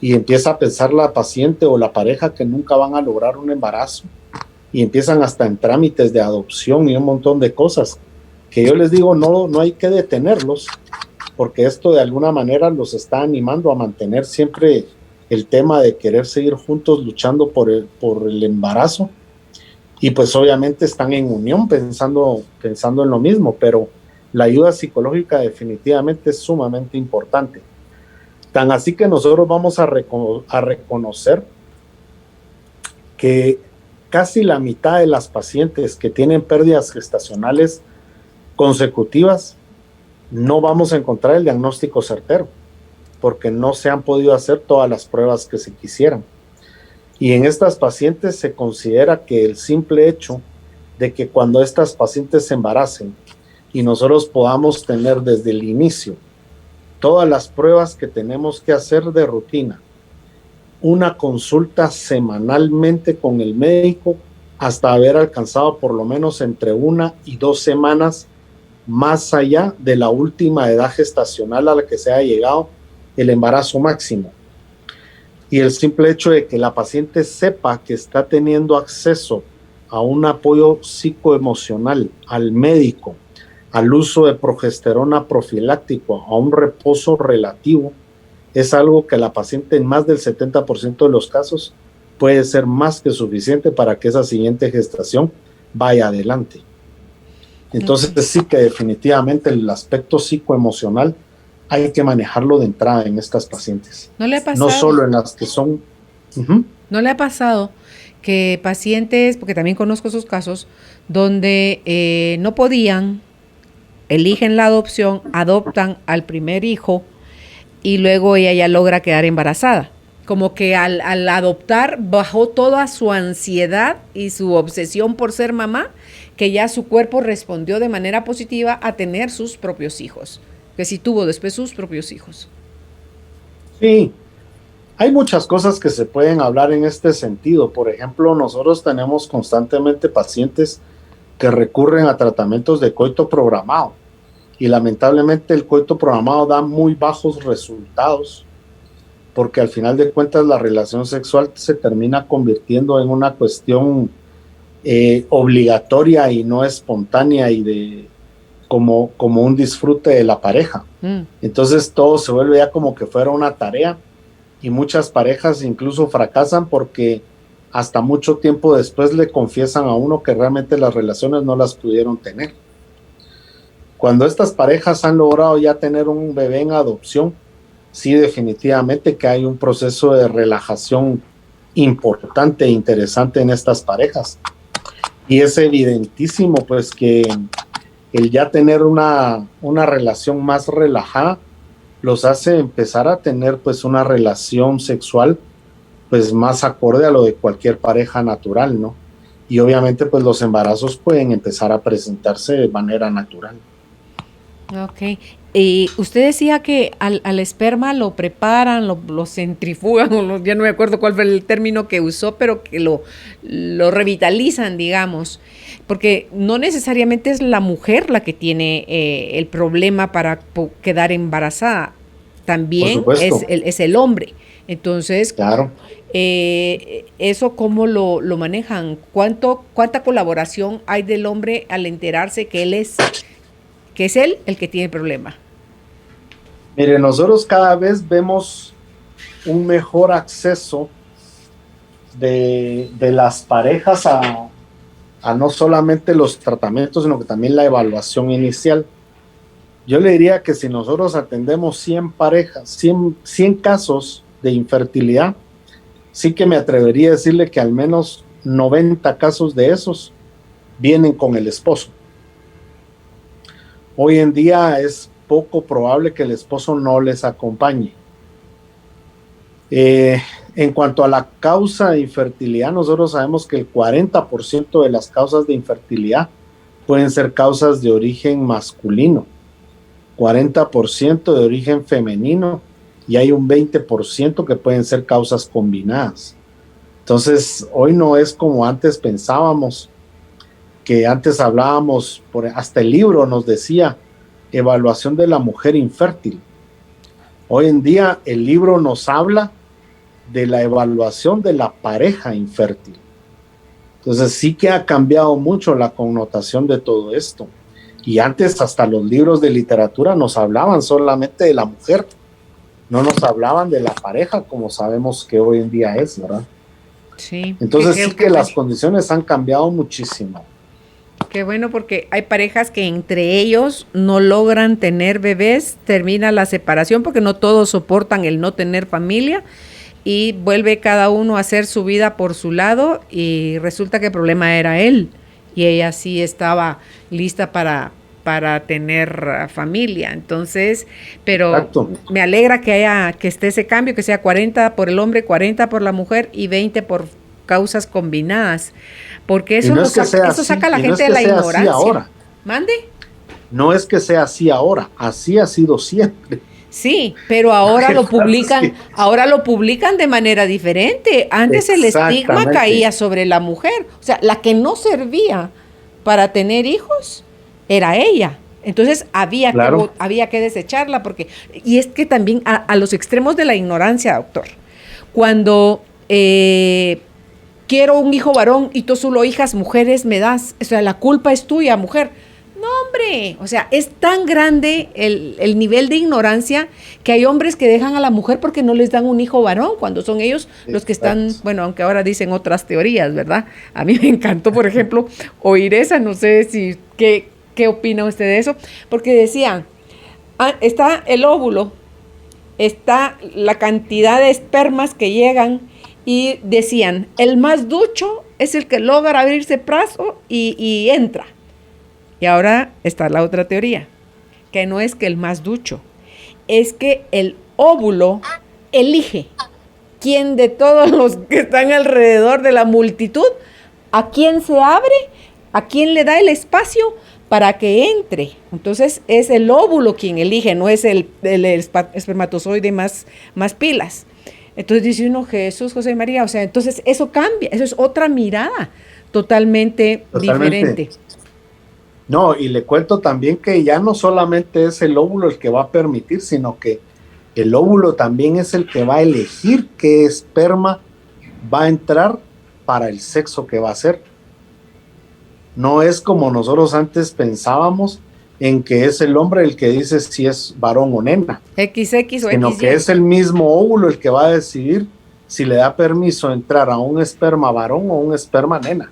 Y empieza a pensar la paciente o la pareja que nunca van a lograr un embarazo, y empiezan hasta en trámites de adopción y un montón de cosas, que yo les digo, no hay que detenerlos, porque esto de alguna manera los está animando a mantener siempre el tema de querer seguir juntos luchando por el embarazo. Y pues obviamente están en unión pensando en lo mismo, pero la ayuda psicológica definitivamente es sumamente importante. Tan así que nosotros vamos a reconocer que casi la mitad de las pacientes que tienen pérdidas gestacionales consecutivas no vamos a encontrar el diagnóstico certero, porque no se han podido hacer todas las pruebas que se quisieran. Y en estas pacientes se considera que el simple hecho de que cuando estas pacientes se embaracen y nosotros podamos tener desde el inicio todas las pruebas que tenemos que hacer de rutina, una consulta semanalmente con el médico hasta haber alcanzado por lo menos entre 1 y 2 semanas más allá de la última edad gestacional a la que se ha llegado el embarazo máximo. Y el simple hecho de que la paciente sepa que está teniendo acceso a un apoyo psicoemocional, al médico, al uso de progesterona profiláctico, a un reposo relativo, es algo que la paciente en más del 70% de los casos puede ser más que suficiente para que esa siguiente gestación vaya adelante. Entonces sí que definitivamente el aspecto psicoemocional hay que manejarlo de entrada en estas pacientes. ¿No le ha pasado? No solo en las que son... ¿No le ha pasado que pacientes, porque también conozco esos casos, donde no podían, eligen la adopción, adoptan al primer hijo y luego ella ya logra quedar embarazada? Como que al adoptar bajó toda su ansiedad y su obsesión por ser mamá, que ya su cuerpo respondió de manera positiva a tener sus propios hijos, que sí tuvo después sus propios hijos. Sí, hay muchas cosas que se pueden hablar en este sentido. Por ejemplo, nosotros tenemos constantemente pacientes que recurren a tratamientos de coito programado, y lamentablemente el coito programado da muy bajos resultados, porque al final de cuentas la relación sexual se termina convirtiendo en una cuestión obligatoria y no espontánea, y como un disfrute de la pareja. Entonces todo se vuelve ya como que fuera una tarea, y muchas parejas incluso fracasan porque hasta mucho tiempo después le confiesan a uno que realmente las relaciones no las pudieron tener. Cuando estas parejas han logrado ya tener un bebé en adopción, sí, definitivamente que hay un proceso de relajación importante e interesante en estas parejas. Y es evidentísimo pues que el ya tener una relación más relajada los hace empezar a tener pues una relación sexual pues más acorde a lo de cualquier pareja natural, ¿no? Y obviamente pues los embarazos pueden empezar a presentarse de manera natural. Ok. Y usted decía que al esperma lo preparan, lo centrifugan, ya no me acuerdo cuál fue el término que usó, pero que lo revitalizan, digamos, porque no necesariamente es la mujer la que tiene el problema para quedar embarazada, también es el hombre. Entonces, claro. ¿Eso cómo lo manejan? ¿Cuánta colaboración hay del hombre al enterarse que es él el que tiene el problema? Mire, nosotros cada vez vemos un mejor acceso de las parejas a no solamente los tratamientos, sino que también la evaluación inicial. Yo le diría que si nosotros atendemos 100 parejas, 100 casos de infertilidad, sí que me atrevería a decirle que al menos 90 casos de esos vienen con el esposo. Hoy en día es poco probable que el esposo no les acompañe. En cuanto a la causa de infertilidad, nosotros sabemos que el 40% de las causas de infertilidad pueden ser causas de origen masculino, 40% de origen femenino y hay un 20% que pueden ser causas combinadas. Entonces, hoy no es como antes pensábamos, que antes hablábamos, hasta el libro nos decía, evaluación de la mujer infértil. Hoy en día el libro nos habla de la evaluación de la pareja infértil. Entonces sí que ha cambiado mucho la connotación de todo esto. Y antes hasta los libros de literatura nos hablaban solamente de la mujer, no nos hablaban de la pareja como sabemos que hoy en día es, ¿verdad? Sí. Entonces sí que las condiciones han cambiado muchísimo. Qué bueno, porque hay parejas que entre ellos no logran tener bebés, termina la separación porque no todos soportan el no tener familia y vuelve cada uno a hacer su vida por su lado y resulta que el problema era él y ella sí estaba lista para tener familia. Entonces, pero Exacto. me alegra que esté ese cambio, que sea 40 por el hombre, 40 por la mujer y 20 por causas combinadas, porque eso, no es que sea eso saca a la así, y no gente es de que la sea así ignorancia. ahora. ¿Mande? No es que sea así ahora, así ha sido siempre. Sí, pero ahora lo publican, Sí. ahora lo publican de manera diferente. Antes el estigma Exactamente. caía sobre la mujer, o sea, la que no servía para tener hijos era ella. Entonces Claro. había que desecharla porque y es que también a los extremos de la ignorancia, doctor. Cuando quiero un hijo varón y tú solo hijas mujeres me das, o sea, la culpa es tuya, mujer. No, hombre, o sea, es tan grande el nivel de ignorancia que hay hombres que dejan a la mujer porque no les dan un hijo varón, cuando son ellos los que están, Exacto. bueno, aunque ahora dicen otras teorías, ¿verdad? A mí me encantó, por ejemplo, oír esa, no sé si, ¿qué opina usted de eso? Porque decían, está el óvulo, está la cantidad de espermas que llegan y decían, el más ducho es el que logra abrirse paso y entra. Y ahora está la otra teoría, que no es que el más ducho, es que el óvulo elige quién de todos los que están alrededor de la multitud, a quién se abre, a quién le da el espacio para que entre. Entonces es el óvulo quien elige, no es el espermatozoide más pilas. Entonces dice uno, Jesús, José y María, o sea, entonces eso cambia, eso es otra mirada totalmente diferente. No, y le cuento también que ya no solamente es el óvulo el que va a permitir, sino que el óvulo también es el que va a elegir qué esperma va a entrar para el sexo que va a ser. No es como nosotros antes pensábamos en que es el hombre el que dice si es varón o nena, XX o sino XY. que es el mismo óvulo el que va a decidir si le da permiso entrar a un esperma varón o un esperma nena.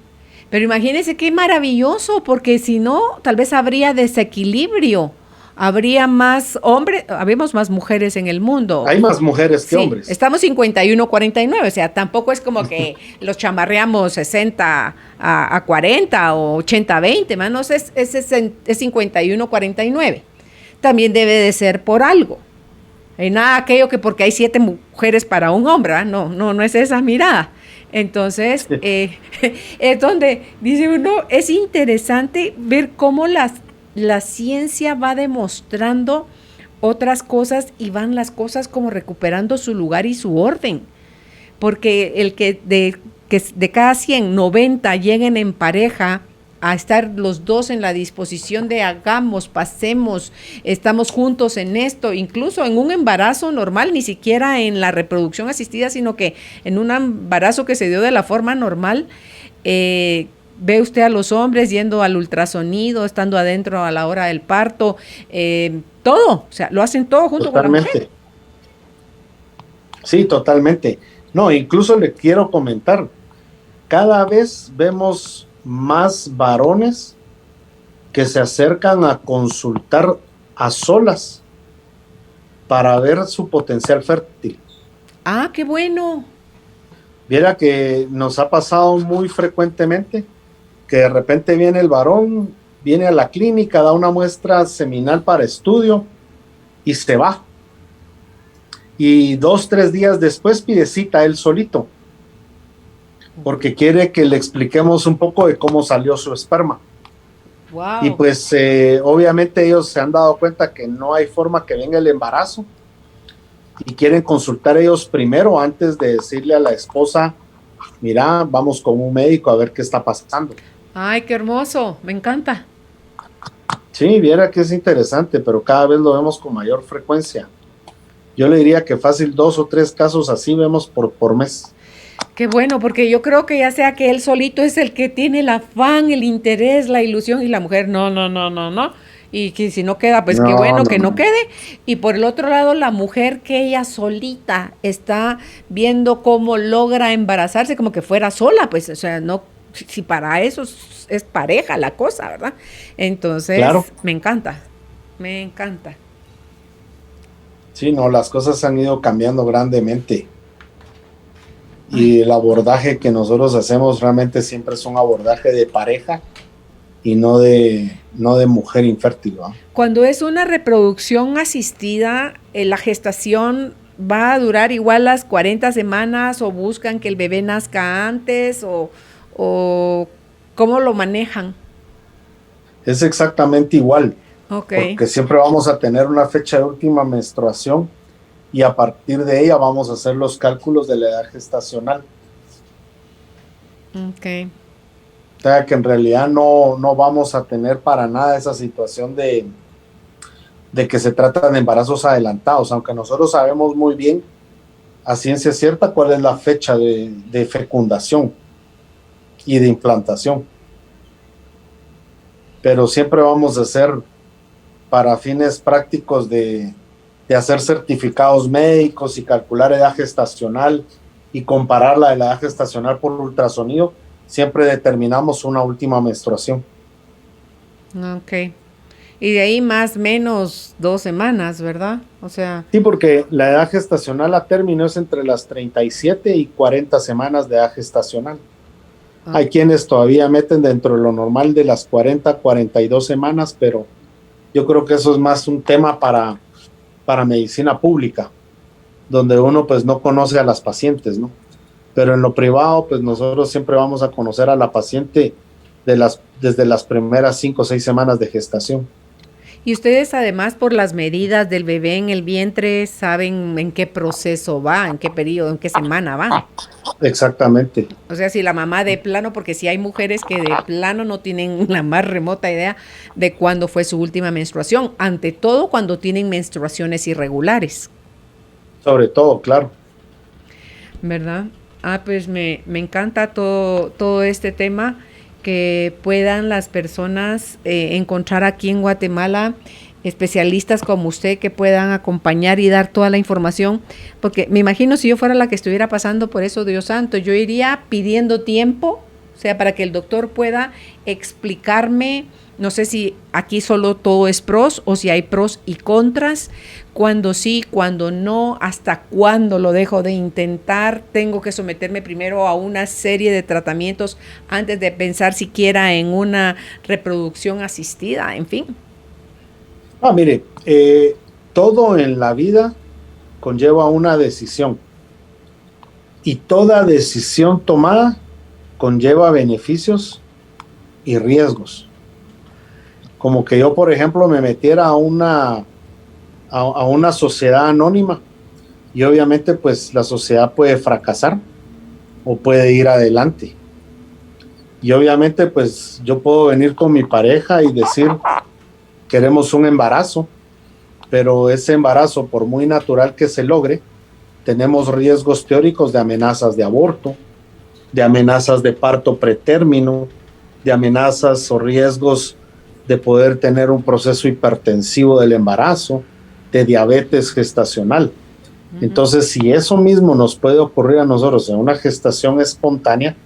Pero imagínense qué maravilloso, porque si no, tal vez habría desequilibrio. Habría más hombres, habemos más mujeres en el mundo. Hay más mujeres que Sí, hombres. estamos 51-49, o sea, tampoco es como que los chamarreamos 60 a 40 o 80-20, manos, es 51-49. También debe de ser por algo. Y nada aquello que porque hay 7 mujeres para un hombre, ¿verdad? No es esa mirada. Entonces, es donde dice uno, es interesante ver cómo la ciencia va demostrando otras cosas y van las cosas como recuperando su lugar y su orden. Porque el que de cada 100, 90 lleguen en pareja a estar los dos en la disposición de hagamos, pasemos, estamos juntos en esto, incluso en un embarazo normal, ni siquiera en la reproducción asistida, sino que en un embarazo que se dio de la forma normal, ve usted a los hombres yendo al ultrasonido, estando adentro a la hora del parto, todo, o sea, lo hacen todo junto con la mujer. Sí, totalmente. No, incluso le quiero comentar, cada vez vemos más varones que se acercan a consultar a solas para ver su potencial fértil. Ah, qué bueno. Viera que nos ha pasado muy frecuentemente que de repente viene el varón, viene a la clínica, da una muestra seminal para estudio y se va. Y 2, 3 días después pide cita él solito, porque quiere que le expliquemos un poco de cómo salió su esperma. Wow. Y pues obviamente ellos se han dado cuenta que no hay forma que venga el embarazo y quieren consultar ellos primero antes de decirle a la esposa, mira, vamos con un médico a ver qué está pasando. Ay, qué hermoso, me encanta. Sí, viera que es interesante, pero cada vez lo vemos con mayor frecuencia. Yo le diría que fácil 2 o 3 casos así vemos por mes. Qué bueno, porque yo creo que ya sea que él solito es el que tiene el afán, el interés, la ilusión, y la mujer no. Y que si no queda, pues qué bueno que no quede. Y por el otro lado, la mujer que ella solita está viendo cómo logra embarazarse como que fuera sola, pues, o sea, no, si para eso es pareja la cosa, ¿verdad? Entonces, Claro. me encanta, me encanta. Sí, no, las cosas han ido cambiando grandemente. Y el abordaje que nosotros hacemos realmente siempre es un abordaje de pareja y no de mujer infértil, ¿va? Cuando es una reproducción asistida, la gestación va a durar igual las 40 semanas o buscan que el bebé nazca antes o ¿cómo lo manejan? Es exactamente igual, Ok, porque siempre vamos a tener una fecha de última menstruación y a partir de ella vamos a hacer los cálculos de la edad gestacional. ok. O sea que en realidad no vamos a tener para nada esa situación de que se trata de embarazos adelantados, aunque nosotros sabemos muy bien a ciencia cierta cuál es la fecha de fecundación y de implantación. Pero siempre vamos a hacer para fines prácticos de hacer certificados médicos y calcular edad gestacional y comparar la edad gestacional por ultrasonido, siempre determinamos una última menstruación. Ok. Y de ahí más o menos 2 semanas, ¿verdad? O sea, Sí, porque la edad gestacional a término es entre las 37 y 40 semanas de edad gestacional. Hay quienes todavía meten dentro de lo normal de las 40, 42 semanas, pero yo creo que eso es más un tema para medicina pública, donde uno pues no conoce a las pacientes, ¿no? Pero en lo privado, pues nosotros siempre vamos a conocer a la paciente desde las primeras 5 o 6 semanas de gestación. y ustedes además por las medidas del bebé en el vientre saben en qué proceso va, en qué periodo, en qué semana va. Exactamente. O sea, si la mamá de plano, porque si hay mujeres que de plano no tienen la más remota idea de cuándo fue su última menstruación, ante todo cuando tienen menstruaciones irregulares, Sobre todo, claro. ¿verdad? Ah, pues me encanta todo este tema, que puedan las personas encontrar aquí en Guatemala especialistas como usted que puedan acompañar y dar toda la información, porque me imagino si yo fuera la que estuviera pasando por eso, Dios santo, yo iría pidiendo tiempo, o sea, para que el doctor pueda explicarme, no sé si aquí solo todo es pros o si hay pros y contras, cuando sí, cuando no, hasta cuándo lo dejo de intentar, tengo que someterme primero a una serie de tratamientos antes de pensar siquiera en una reproducción asistida, en fin. Mire, todo en la vida conlleva una decisión y toda decisión tomada conlleva beneficios y riesgos. Como que yo, por ejemplo, me metiera a una sociedad anónima y obviamente pues la sociedad puede fracasar o puede ir adelante. Y obviamente pues yo puedo venir con mi pareja y decir, queremos un embarazo, pero ese embarazo, por muy natural que se logre, tenemos riesgos teóricos de amenazas de aborto, de amenazas de parto pretérmino, de amenazas o riesgos de poder tener un proceso hipertensivo del embarazo, de diabetes gestacional. Entonces, si eso mismo nos puede ocurrir a nosotros en una gestación espontánea,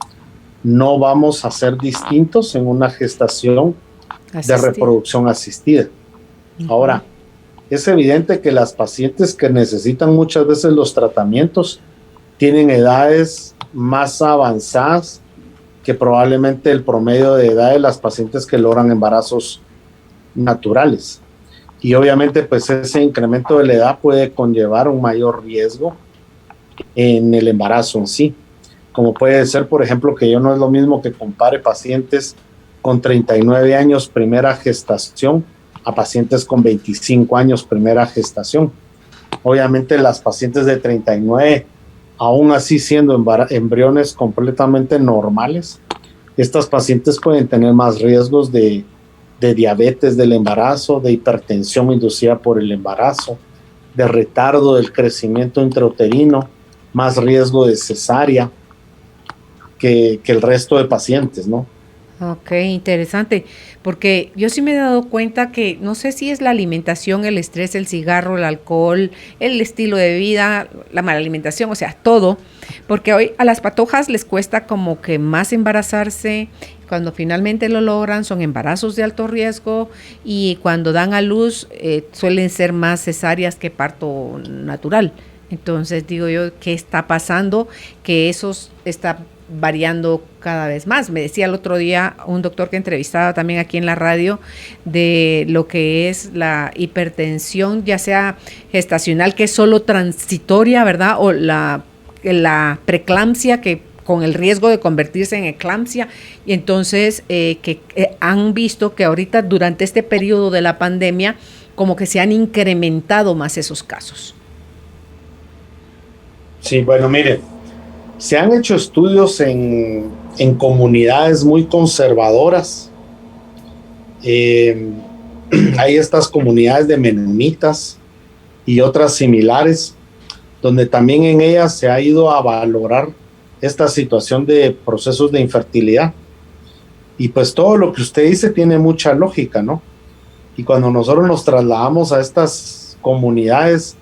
no vamos a ser distintos en una gestación de reproducción asistida. Ahora, es evidente que las pacientes que necesitan muchas veces los tratamientos tienen edades más avanzadas que probablemente el promedio de edad de las pacientes que logran embarazos naturales. Y obviamente pues ese incremento de la edad puede conllevar un mayor riesgo en el embarazo en sí. Como puede ser, por ejemplo, que yo no es lo mismo que compare pacientes con 39 años primera gestación a pacientes con 25 años primera gestación. Obviamente las pacientes de 39, aún así siendo embriones completamente normales, estas pacientes pueden tener más riesgos de diabetes del embarazo, de hipertensión inducida por el embarazo, de retardo del crecimiento intrauterino, más riesgo de cesárea que el resto de pacientes, ¿no? Ok, interesante, porque yo sí me he dado cuenta que no sé si es la alimentación, el estrés, el cigarro, el alcohol, el estilo de vida, la mala alimentación, o sea, todo, porque hoy a las patojas les cuesta como que más embarazarse, cuando finalmente lo logran son embarazos de alto riesgo y cuando dan a luz suelen ser más cesáreas que parto natural. Entonces digo yo, ¿qué está pasando? Que eso está variando cada vez más. Me decía el otro día un doctor que entrevistaba también aquí en la radio de lo que es la hipertensión, ya sea gestacional, que es solo transitoria, ¿verdad? O la preeclampsia, que con el riesgo de convertirse en eclampsia, y entonces han visto que ahorita durante este periodo de la pandemia como que se han incrementado más esos casos. Sí, bueno, mire, se han hecho estudios en comunidades muy conservadoras. Hay estas comunidades de menonitas y otras similares, donde también en ellas se ha ido a valorar esta situación de procesos de infertilidad. Y pues todo lo que usted dice tiene mucha lógica, ¿no? Y cuando nosotros nos trasladamos a estas comunidades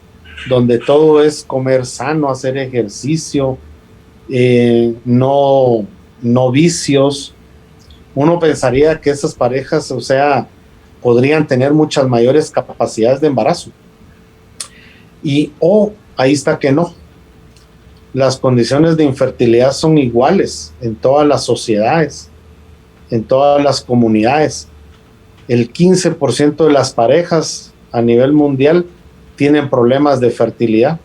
donde todo es comer sano, hacer ejercicio, no vicios, uno pensaría que esas parejas, o sea, podrían tener muchas mayores capacidades de embarazo. Y ahí está que no. Las condiciones de infertilidad son iguales en todas las sociedades, en todas las comunidades. El 15% de las parejas a nivel mundial tienen problemas de fertilidad.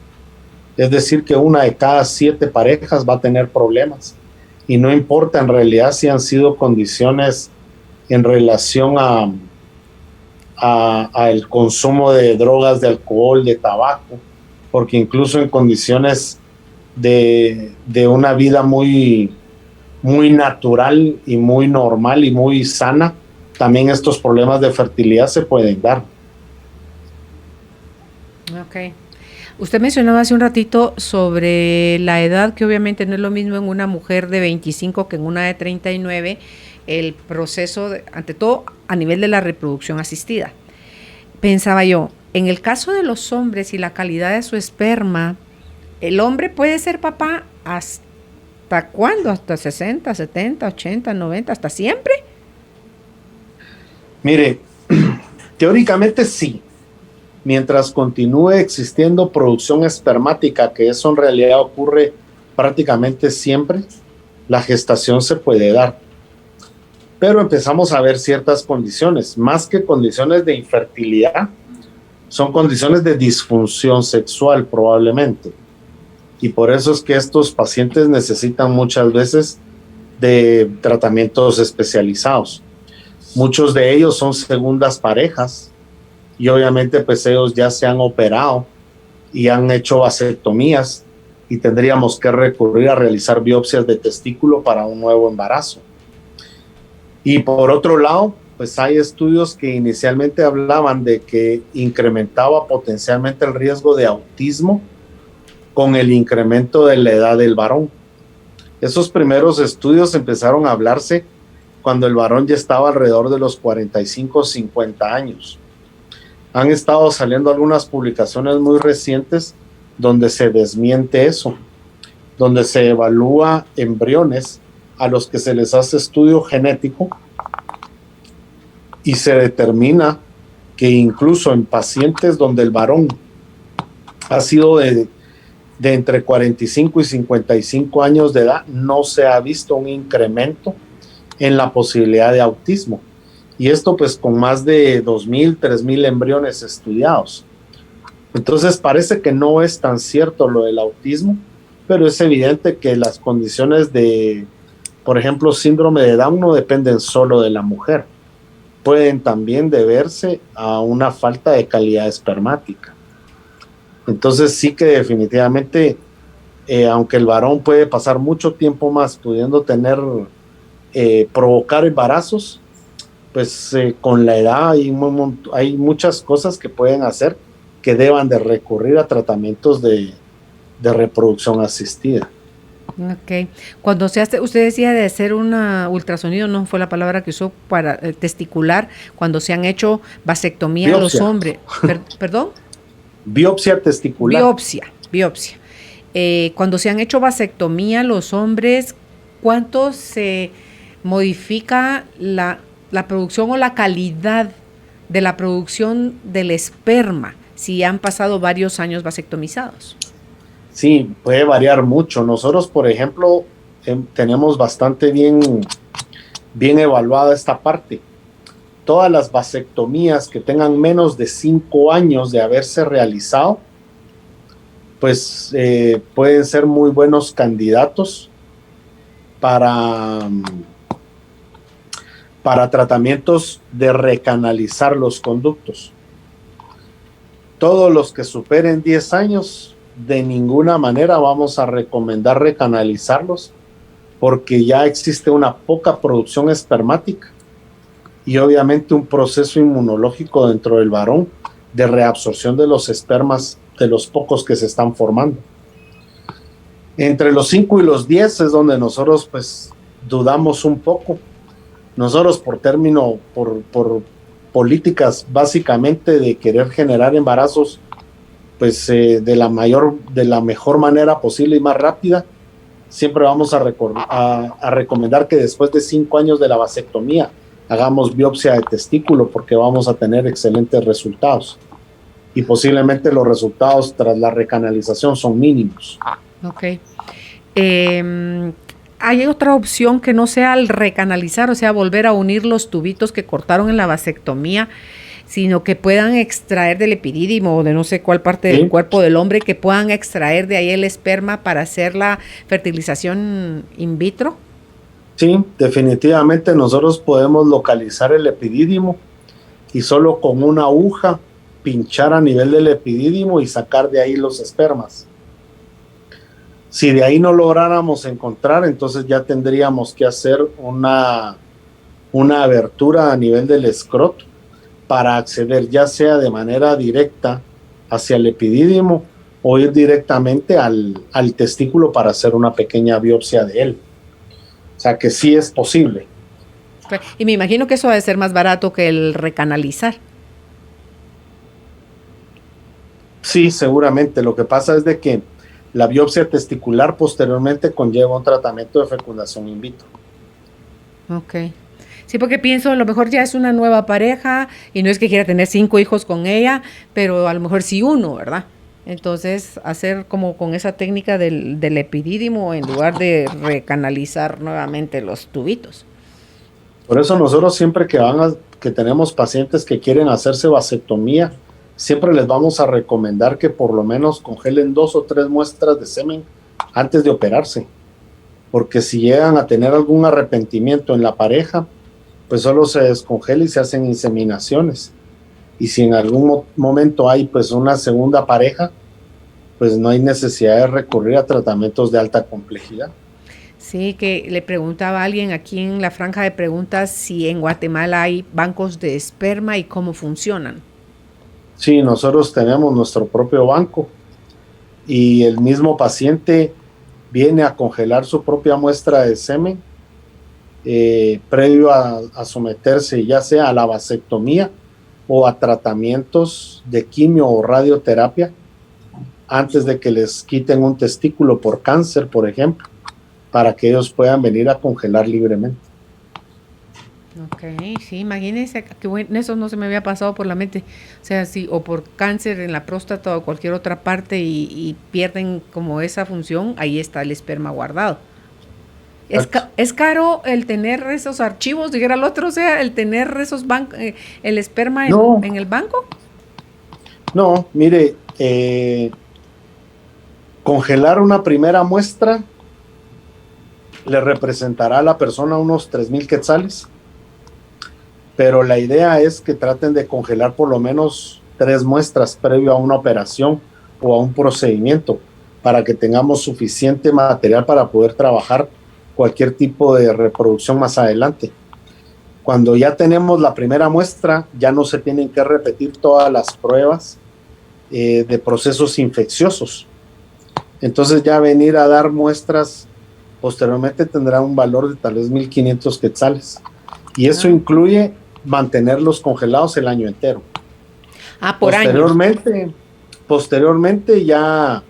Es decir, que 1 de cada 7 parejas va a tener problemas. Y no importa en realidad si han sido condiciones en relación a el consumo de drogas, de alcohol, de tabaco, porque incluso en condiciones de una vida muy, muy natural y muy normal y muy sana, también estos problemas de fertilidad se pueden dar. Ok. Usted mencionaba hace un ratito sobre la edad, que obviamente no es lo mismo en una mujer de 25 que en una de 39, el proceso, ante todo, a nivel de la reproducción asistida. Pensaba yo, en el caso de los hombres y la calidad de su esperma, ¿el hombre puede ser papá hasta cuándo? ¿Hasta 60, 70, 80, 90, hasta siempre? Mire, teóricamente sí. Mientras continúe existiendo producción espermática, que eso en realidad ocurre prácticamente siempre, la gestación se puede dar. Pero empezamos a ver ciertas condiciones, más que condiciones de infertilidad, son condiciones de disfunción sexual probablemente. Y por eso es que estos pacientes necesitan muchas veces de tratamientos especializados. Muchos de ellos son segundas parejas, y obviamente pues ellos ya se han operado y han hecho vasectomías y tendríamos que recurrir a realizar biopsias de testículo para un nuevo embarazo. Y por otro lado, pues hay estudios que inicialmente hablaban de que incrementaba potencialmente el riesgo de autismo con el incremento de la edad del varón. Esos primeros estudios empezaron a hablarse cuando el varón ya estaba alrededor de los 45 o 50 años. Han estado saliendo algunas publicaciones muy recientes donde se desmiente eso, donde se evalúa embriones a los que se les hace estudio genético y se determina que incluso en pacientes donde el varón ha sido de entre 45 y 55 años de edad no se ha visto un incremento en la posibilidad de autismo. Y esto pues con más de 2.000, 3.000 embriones estudiados. Entonces parece que no es tan cierto lo del autismo, pero es evidente que las condiciones de, por ejemplo, síndrome de Down no dependen solo de la mujer. Pueden también deberse a una falta de calidad espermática. Entonces sí que definitivamente, aunque el varón puede pasar mucho tiempo más pudiendo provocar embarazos, pues con la edad hay muchas cosas que pueden hacer que deban de recurrir a tratamientos de reproducción asistida. Ok. Cuando se hace, usted decía de hacer una ultrasonido, no fue la palabra que usó, para testicular, cuando se han hecho vasectomía a los hombres. ¿Perdón? Biopsia testicular. Biopsia. Cuando se han hecho vasectomía a los hombres, ¿cuánto se modifica la producción o la calidad de la producción del esperma si han pasado varios años vasectomizados? Sí, puede variar mucho. Nosotros, por ejemplo, tenemos bastante bien evaluada esta parte. Todas las vasectomías que tengan menos de 5 años de haberse realizado, pues pueden ser muy buenos candidatos para tratamientos de recanalizar los conductos. Todos los que superen 10 años, de ninguna manera vamos a recomendar recanalizarlos, porque ya existe una poca producción espermática y obviamente un proceso inmunológico dentro del varón de reabsorción de los espermas, de los pocos que se están formando. Entre los 5 y los 10 es donde nosotros pues dudamos un poco. Nosotros por políticas básicamente de querer generar embarazos pues de la mejor manera posible y más rápida, siempre vamos a recomendar que después de 5 años de la vasectomía hagamos biopsia de testículo, porque vamos a tener excelentes resultados y posiblemente los resultados tras la recanalización son mínimos. Ok. ¿Hay otra opción que no sea el recanalizar, o sea, volver a unir los tubitos que cortaron en la vasectomía, sino que puedan extraer del epidídimo o de no sé cuál parte del cuerpo del hombre, que puedan extraer de ahí el esperma para hacer la fertilización in vitro? Sí, definitivamente nosotros podemos localizar el epidídimo y solo con una aguja pinchar a nivel del epidídimo y sacar de ahí los espermas. Si de ahí no lográramos encontrar, entonces ya tendríamos que hacer una abertura a nivel del escroto para acceder ya sea de manera directa hacia el epidídimo o ir directamente al testículo para hacer una pequeña biopsia de él. O sea que sí es posible. Y me imagino que eso debe ser más barato que el recanalizar. Sí, seguramente. Lo que pasa es de que la biopsia testicular posteriormente conlleva un tratamiento de fecundación in vitro. Ok. Sí, porque pienso, a lo mejor ya es una nueva pareja y no es que quiera tener 5 hijos con ella, pero a lo mejor sí uno, ¿verdad? Entonces, hacer como con esa técnica del epidídimo en lugar de recanalizar nuevamente los tubitos. Por eso nosotros siempre que tenemos pacientes que quieren hacerse vasectomía, siempre les vamos a recomendar que por lo menos congelen 2 o 3 muestras de semen antes de operarse. Porque si llegan a tener algún arrepentimiento en la pareja, pues solo se descongela y se hacen inseminaciones. Y si en algún momento hay pues una segunda pareja, pues no hay necesidad de recurrir a tratamientos de alta complejidad. Sí, que le preguntaba a alguien aquí en la franja de preguntas si en Guatemala hay bancos de esperma y cómo funcionan. Sí, nosotros tenemos nuestro propio banco y el mismo paciente viene a congelar su propia muestra de semen previo a someterse ya sea a la vasectomía o a tratamientos de quimio o radioterapia antes de que les quiten un testículo por cáncer, por ejemplo, para que ellos puedan venir a congelar libremente. Ok, sí, imagínense, que bueno, eso no se me había pasado por la mente. O sea, sí, o por cáncer en la próstata o cualquier otra parte y pierden como esa función, ahí está el esperma guardado. Exacto. Es caro el tener esos archivos, dijera el otro, o sea, el tener esos el esperma No, en el banco. no, mire, congelar una primera muestra le representará a la persona unos 3,000 quetzales, pero la idea es que traten de congelar por lo menos 3 muestras previo a una operación o a un procedimiento para que tengamos suficiente material para poder trabajar cualquier tipo de reproducción más adelante. Cuando ya tenemos la primera muestra, ya no se tienen que repetir todas las pruebas de procesos infecciosos. Entonces ya venir a dar muestras posteriormente tendrá un valor de tal vez 1,500 quetzales. Y eso incluye mantenerlos congelados el año entero. Por Posteriormente ya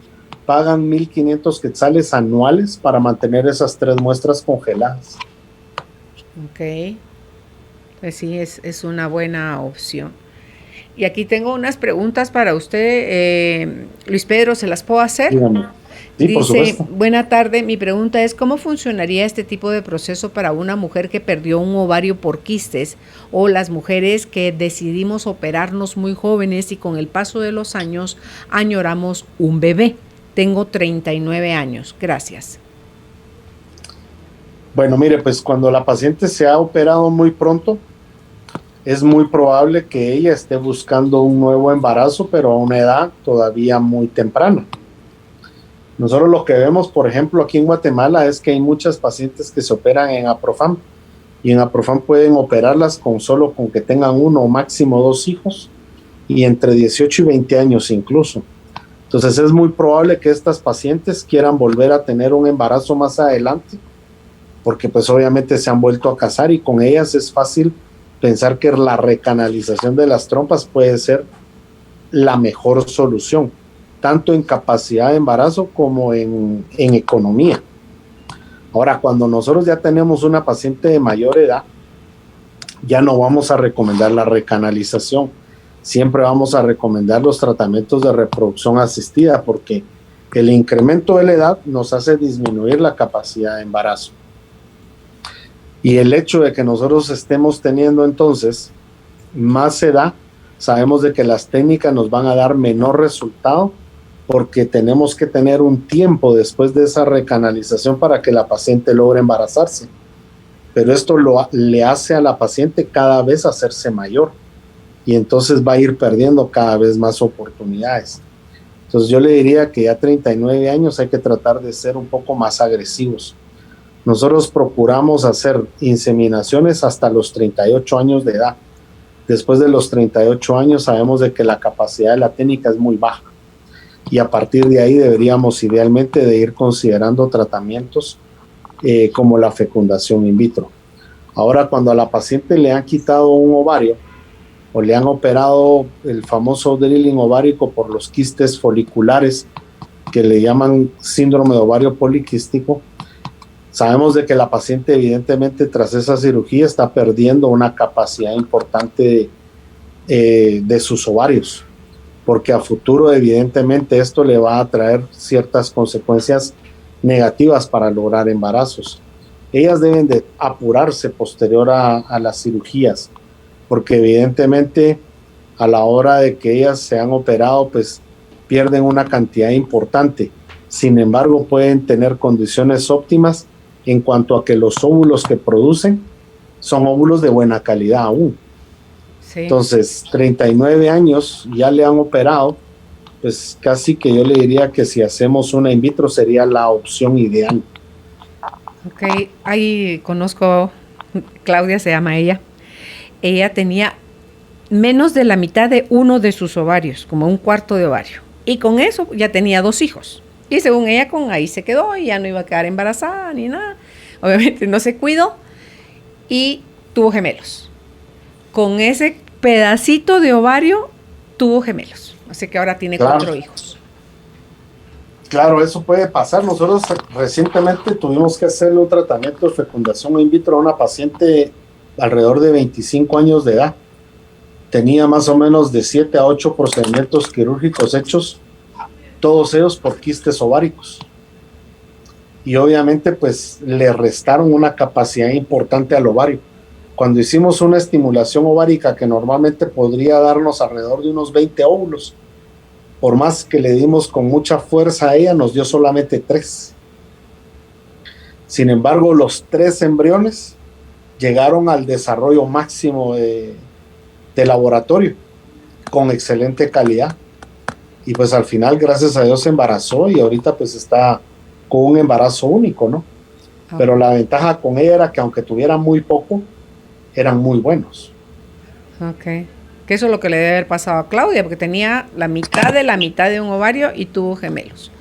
pagan 1,500 quetzales anuales para mantener esas 3 muestras congeladas. Ok, pues sí, es una buena opción. Y aquí tengo unas preguntas para usted, Luis Pedro, ¿se las puedo hacer? Dígame. Sí, por Dice, supuesto. buena tarde, mi pregunta es, ¿cómo funcionaría este tipo de proceso para una mujer que perdió un ovario por quistes o las mujeres que decidimos operarnos muy jóvenes y con el paso de los años añoramos un bebé? Tengo 39 años, gracias. Bueno, mire, pues cuando la paciente se ha operado muy pronto, es muy probable que ella esté buscando un nuevo embarazo, pero a una edad todavía muy temprana. Nosotros lo que vemos, por ejemplo, aquí en Guatemala es que hay muchas pacientes que se operan en APROFAM y en APROFAM pueden operarlas con que tengan 1 o máximo 2 hijos y entre 18 y 20 años incluso. Entonces es muy probable que estas pacientes quieran volver a tener un embarazo más adelante porque pues obviamente se han vuelto a casar y con ellas es fácil pensar que la recanalización de las trompas puede ser la mejor solución, tanto en capacidad de embarazo como en economía. Ahora, cuando nosotros ya tenemos una paciente de mayor edad, ya no vamos a recomendar la recanalización, siempre vamos a recomendar los tratamientos de reproducción asistida porque el incremento de la edad nos hace disminuir la capacidad de embarazo. Y el hecho de que nosotros estemos teniendo entonces más edad, sabemos de que las técnicas nos van a dar menor resultado porque tenemos que tener un tiempo después de esa recanalización para que la paciente logre embarazarse. Pero esto le hace a la paciente cada vez hacerse mayor y entonces va a ir perdiendo cada vez más oportunidades. Entonces yo le diría que ya 39 años hay que tratar de ser un poco más agresivos. Nosotros procuramos hacer inseminaciones hasta los 38 años de edad. Después de los 38 años sabemos de que la capacidad de la técnica es muy baja y a partir de ahí deberíamos idealmente de ir considerando tratamientos como la fecundación in vitro. Ahora, cuando a la paciente le han quitado un ovario o le han operado el famoso drilling ovárico por los quistes foliculares que le llaman síndrome de ovario poliquístico, sabemos de que la paciente evidentemente tras esa cirugía está perdiendo una capacidad importante de sus ovarios, porque a futuro evidentemente esto le va a traer ciertas consecuencias negativas para lograr embarazos. Ellas deben de apurarse posterior a las cirugías, porque evidentemente a la hora de que ellas se han operado, pues pierden una cantidad importante. Sin embargo, pueden tener condiciones óptimas en cuanto a que los óvulos que producen son óvulos de buena calidad aún. Sí. Entonces, 39 años ya le han operado, pues casi que yo le diría que si hacemos una in vitro sería la opción ideal. Ok, ahí conozco, Claudia se llama ella. Ella tenía menos de la mitad de uno de sus ovarios, como un cuarto de ovario. Y con eso ya tenía 2 hijos. Y según ella, con ahí se quedó y ya no iba a quedar embarazada ni nada. Obviamente no se cuidó y tuvo gemelos. Con ese pedacito de ovario tuvo gemelos. Así que ahora tiene 4 hijos. Claro, eso puede pasar. Nosotros recientemente tuvimos que hacerle un tratamiento de fecundación in vitro a una paciente alrededor de 25 años de edad. Tenía más o menos de 7 a 8 procedimientos quirúrgicos hechos, todos ellos por quistes ováricos. Y obviamente pues le restaron una capacidad importante al ovario. Cuando hicimos una estimulación ovárica que normalmente podría darnos alrededor de unos 20 óvulos, por más que le dimos con mucha fuerza a ella, nos dio solamente 3. Sin embargo, los 3 embriones llegaron al desarrollo máximo de laboratorio, con excelente calidad. Y pues al final, gracias a Dios, se embarazó y ahorita pues está con un embarazo único, ¿no? Pero la ventaja con ella era que aunque tuviera muy poco, eran muy buenos. Ok. Que eso es lo que le debe haber pasado a Claudia, porque tenía la mitad de un ovario y tuvo gemelos.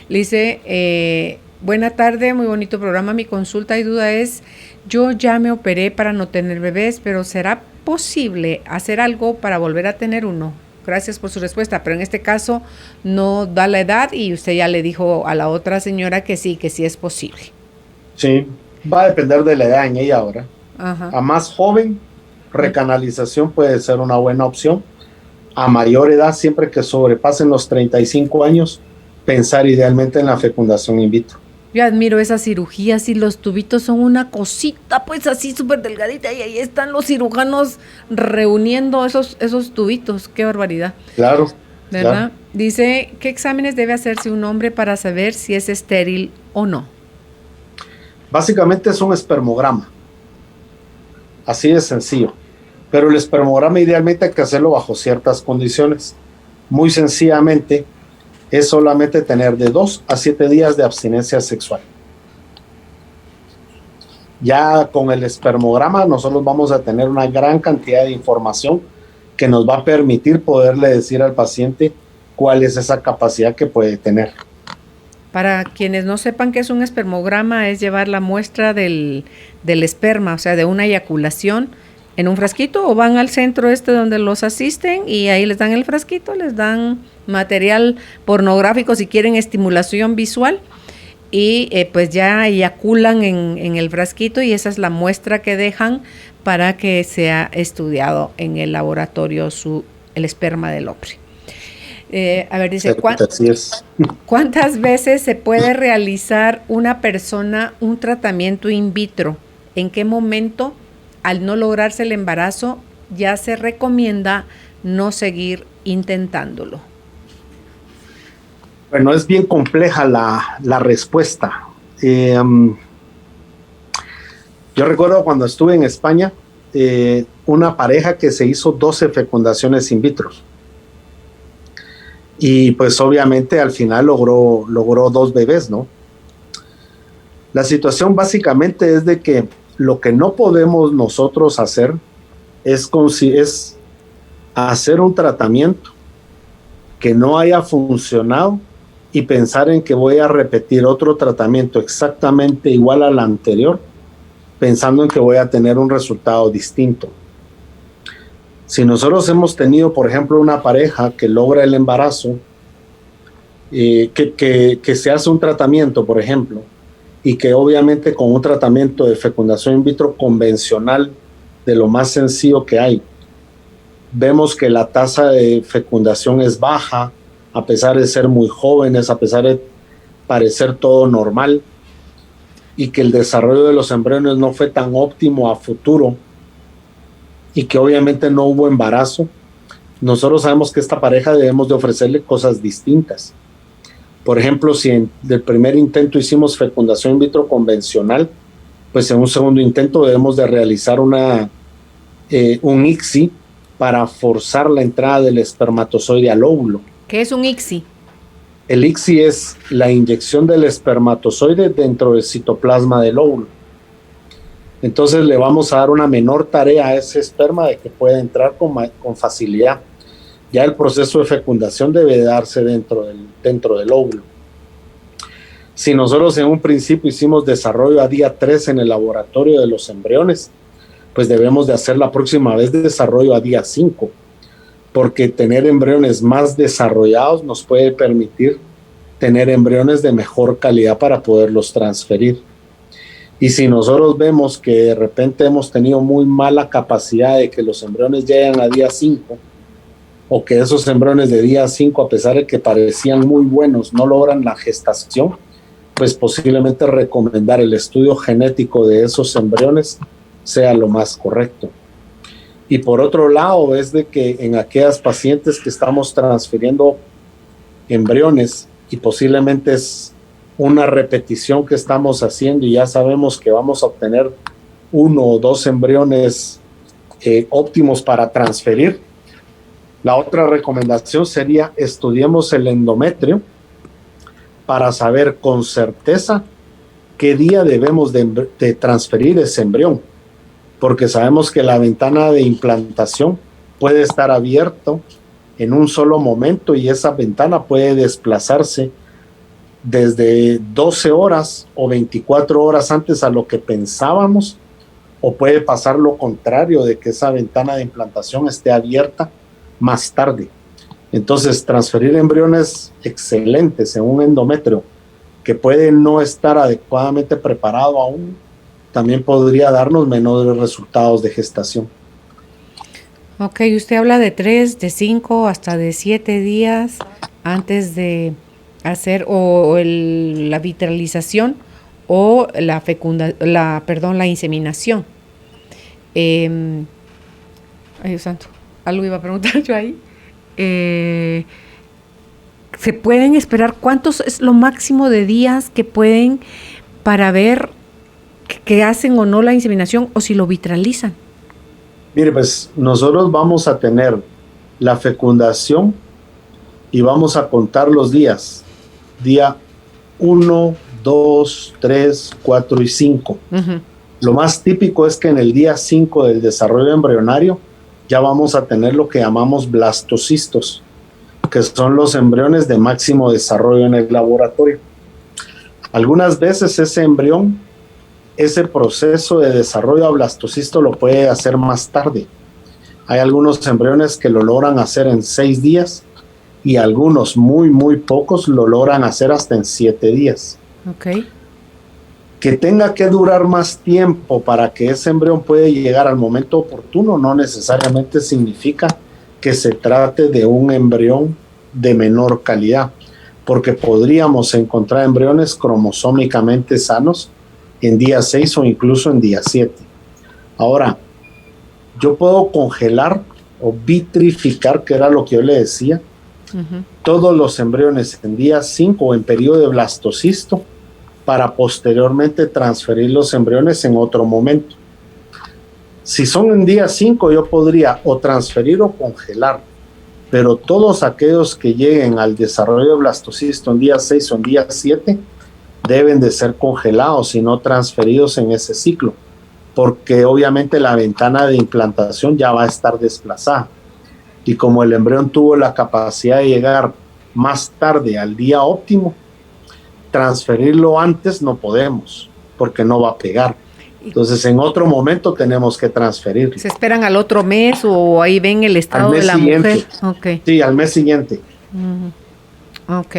Le dice, buena tarde, muy bonito programa. Mi consulta y duda es, yo ya me operé para no tener bebés, pero ¿será posible hacer algo para volver a tener uno? Gracias por su respuesta, pero en este caso no da la edad y usted ya le dijo a la otra señora que sí es posible. Sí, va a depender de la edad en ella ahora. Ajá. A más joven, recanalización puede ser una buena opción. A mayor edad, siempre que sobrepasen los 35 años, pensar idealmente en la fecundación in vitro. Yo admiro esas cirugías y los tubitos son una cosita pues así súper delgadita y ahí están los cirujanos reuniendo esos tubitos. Qué barbaridad. Claro. ¿Verdad? Claro. Dice, ¿qué exámenes debe hacerse un hombre para saber si es estéril o no? Básicamente es un espermograma. Así de sencillo. Pero el espermograma idealmente hay que hacerlo bajo ciertas condiciones. Muy sencillamente es solamente tener de 2 a 7 días de abstinencia sexual. Ya con el espermograma nosotros vamos a tener una gran cantidad de información que nos va a permitir poderle decir al paciente cuál es esa capacidad que puede tener. Para quienes no sepan qué es un espermograma, es llevar la muestra del esperma, o sea, de una eyaculación en un frasquito, o van al centro donde los asisten y ahí les dan el frasquito, les dan material pornográfico si quieren estimulación visual y pues ya eyaculan en el frasquito y esa es la muestra que dejan para que sea estudiado en el laboratorio el esperma del hombre. A ver, dice, ¿cuántas veces se puede realizar una persona un tratamiento in vitro? ¿En qué momento, al no lograrse el embarazo, ya se recomienda no seguir intentándolo? Bueno, es bien compleja la respuesta. Yo recuerdo cuando estuve en España, una pareja que se hizo 12 fecundaciones in vitro. Y pues obviamente al final logró 2 bebés, ¿no? La situación básicamente es de que lo que no podemos nosotros hacer es hacer un tratamiento que no haya funcionado y pensar en que voy a repetir otro tratamiento exactamente igual al anterior, pensando en que voy a tener un resultado distinto. Si nosotros hemos tenido, por ejemplo, una pareja que logra el embarazo, que se hace un tratamiento, por ejemplo, y que obviamente con un tratamiento de fecundación in vitro convencional, de lo más sencillo que hay, vemos que la tasa de fecundación es baja, a pesar de ser muy jóvenes, a pesar de parecer todo normal, y que el desarrollo de los embriones no fue tan óptimo a futuro, y que obviamente no hubo embarazo, nosotros sabemos que esta pareja debemos de ofrecerle cosas distintas. Por ejemplo, si en el primer intento hicimos fecundación in vitro convencional, pues en un segundo intento debemos de realizar un ICSI para forzar la entrada del espermatozoide al óvulo. ¿Qué es un ICSI? El ICSI es la inyección del espermatozoide dentro del citoplasma del óvulo. Entonces le vamos a dar una menor tarea a ese esperma de que pueda entrar con facilidad. Ya el proceso de fecundación debe darse dentro del óvulo. Si nosotros en un principio hicimos desarrollo a día 3 en el laboratorio de los embriones, pues debemos de hacer la próxima vez desarrollo a día 5, porque tener embriones más desarrollados nos puede permitir tener embriones de mejor calidad para poderlos transferir. Y si nosotros vemos que de repente hemos tenido muy mala capacidad de que los embriones lleguen a día 5, o que esos embriones de día 5, a pesar de que parecían muy buenos, no logran la gestación, pues posiblemente recomendar el estudio genético de esos embriones sea lo más correcto. Y por otro lado, es de que en aquellas pacientes que estamos transfiriendo embriones y posiblemente es una repetición que estamos haciendo y ya sabemos que vamos a obtener 1 o 2 embriones óptimos para transferir, la otra recomendación sería estudiemos el endometrio para saber con certeza qué día debemos de transferir ese embrión, porque sabemos que la ventana de implantación puede estar abierto en un solo momento y esa ventana puede desplazarse desde 12 horas o 24 horas antes a lo que pensábamos, o puede pasar lo contrario, de que esa ventana de implantación esté abierta más tarde. Entonces, transferir embriones excelentes en un endometrio que puede no estar adecuadamente preparado aún, también podría darnos menores resultados de gestación. Ok, usted habla de 3, de 5, hasta de 7 días antes de hacer la vitralización o la inseminación. Ay, Dios santo, algo iba a preguntar yo ahí. ¿Se pueden esperar cuántos es lo máximo de días que pueden para ver que hacen o no la inseminación o si lo vitralizan? Mire, pues nosotros vamos a tener la fecundación y vamos a contar los días. Día 1, 2, 3, 4 y 5. Uh-huh. Lo más típico es que en el día 5 del desarrollo embrionario ya vamos a tener lo que llamamos blastocistos, que son los embriones de máximo desarrollo en el laboratorio. Algunas veces ese embrión, ese proceso de desarrollo a blastocisto lo puede hacer más tarde. Hay algunos embriones que lo logran hacer en 6 días y algunos, muy pocos, lo logran hacer hasta en 7 días. Okay. Que tenga que durar más tiempo para que ese embrión pueda llegar al momento oportuno no necesariamente significa que se trate de un embrión de menor calidad, porque podríamos encontrar embriones cromosómicamente sanos en día 6 o incluso en día 7. Ahora, yo puedo congelar o vitrificar, que era lo que yo le decía, uh-huh, todos los embriones en día 5 o en periodo de blastocisto para posteriormente transferir los embriones en otro momento. Si son en día 5, yo podría o transferir o congelar, pero todos aquellos que lleguen al desarrollo de blastocisto en día 6 o en día 7 deben de ser congelados y no transferidos en ese ciclo, porque obviamente la ventana de implantación ya va a estar desplazada. Y como el embrión tuvo la capacidad de llegar más tarde al día óptimo, transferirlo antes no podemos, porque no va a pegar. Entonces, en otro momento tenemos que transferirlo. ¿Se esperan al otro mes o ahí ven el estado de la mujer? Okay. Sí, al mes siguiente. Ok.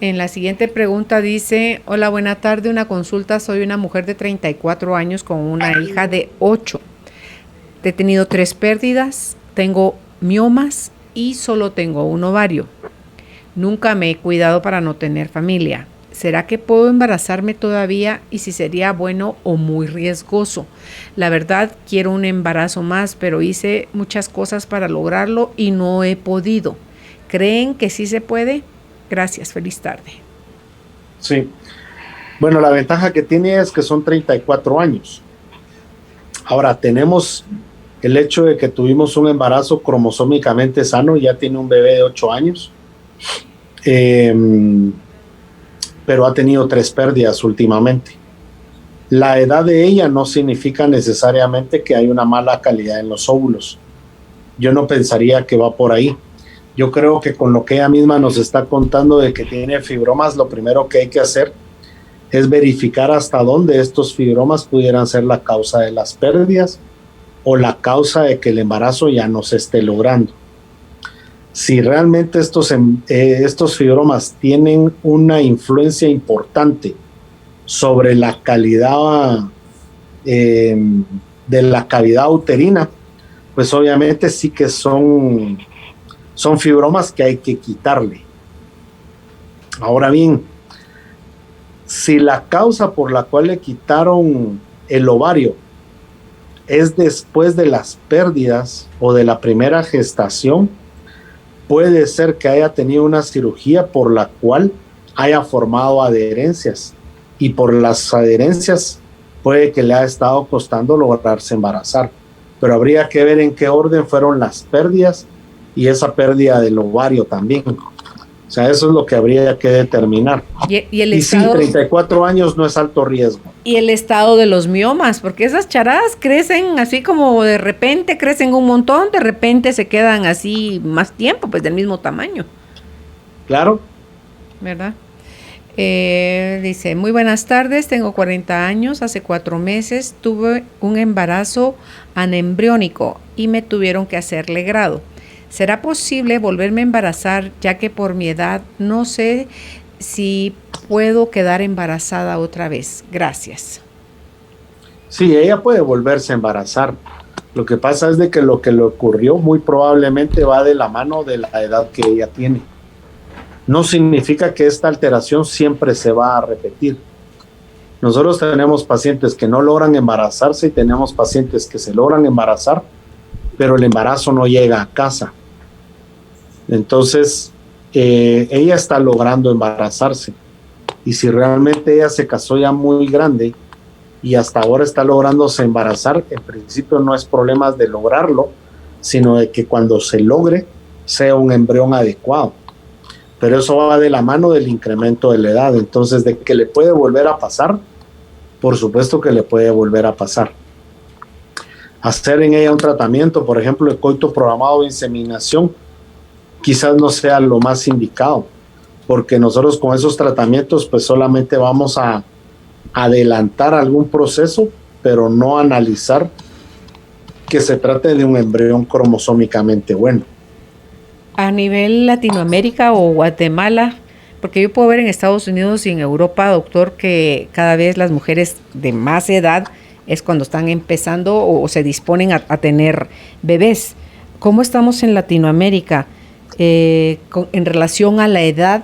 En la siguiente pregunta dice: hola, buena tarde, una consulta. Soy una mujer de 34 años con una hija de 8. He tenido 3 pérdidas, tengo miomas y solo tengo un ovario. Nunca me he cuidado para no tener familia. ¿Será que puedo embarazarme todavía y si sería bueno o muy riesgoso? La verdad, quiero un embarazo más, pero hice muchas cosas para lograrlo y no he podido. ¿Creen que sí se puede? Gracias, feliz tarde. Sí. Bueno, la ventaja que tiene es que son 34 años. Ahora, tenemos el hecho de que tuvimos un embarazo cromosómicamente sano, ya tiene un bebé de 8 años. Pero ha tenido 3 pérdidas últimamente. La edad de ella no significa necesariamente que hay una mala calidad en los óvulos. Yo no pensaría que va por ahí. Yo creo que con lo que ella misma nos está contando de que tiene fibromas, lo primero que hay que hacer es verificar hasta dónde estos fibromas pudieran ser la causa de las pérdidas o la causa de que el embarazo ya no se esté logrando. Si realmente estos fibromas tienen una influencia importante sobre la calidad de la cavidad uterina, pues obviamente sí que son fibromas que hay que quitarle. Ahora bien, si la causa por la cual le quitaron el ovario es después de las pérdidas o de la primera gestación, puede ser que haya tenido una cirugía por la cual haya formado adherencias, y por las adherencias puede que le haya estado costando lograrse embarazar, pero habría que ver en qué orden fueron las pérdidas y esa pérdida del ovario también. O sea, eso es lo que habría que determinar. Y el Y sí, estado, 34 años no es alto riesgo. y el estado de los miomas, porque esas charadas crecen así como de repente, crecen un montón, de repente se quedan así más tiempo, pues del mismo tamaño, Claro, ¿verdad? Dice, muy buenas tardes, tengo 40 años, hace 4 meses tuve un embarazo anembriónico y me tuvieron que hacer legrado. ¿Será posible volverme a embarazar ya que por mi edad no sé si puedo quedar embarazada otra vez? Gracias. sí, ella puede volverse a embarazar. Lo que pasa es de que lo que le ocurrió muy probablemente va de la mano de la edad que ella tiene. No significa que esta alteración siempre se va a repetir. Nosotros tenemos pacientes que no logran embarazarse y tenemos pacientes que se logran embarazar, pero el embarazo no llega a casa. Entonces, ella está logrando embarazarse. Y si realmente ella se casó ya muy grande y hasta ahora está lográndose embarazar, en principio no es problema de lograrlo, sino de que cuando se logre sea un embrión adecuado. Pero eso va de la mano del incremento de la edad. Entonces, de que le puede volver a pasar, por supuesto que le puede volver a pasar. Hacer en ella un tratamiento, por ejemplo, el coito programado de inseminación, quizás no sea lo más indicado, porque nosotros con esos tratamientos pues solamente vamos a adelantar algún proceso, pero no analizar que se trate de un embrión cromosómicamente bueno. A nivel Latinoamérica o Guatemala, porque yo puedo ver en Estados Unidos y en Europa, doctor, que cada vez las mujeres de más edad es cuando están empezando o se disponen a tener bebés. ¿Cómo estamos en Latinoamérica en relación a la edad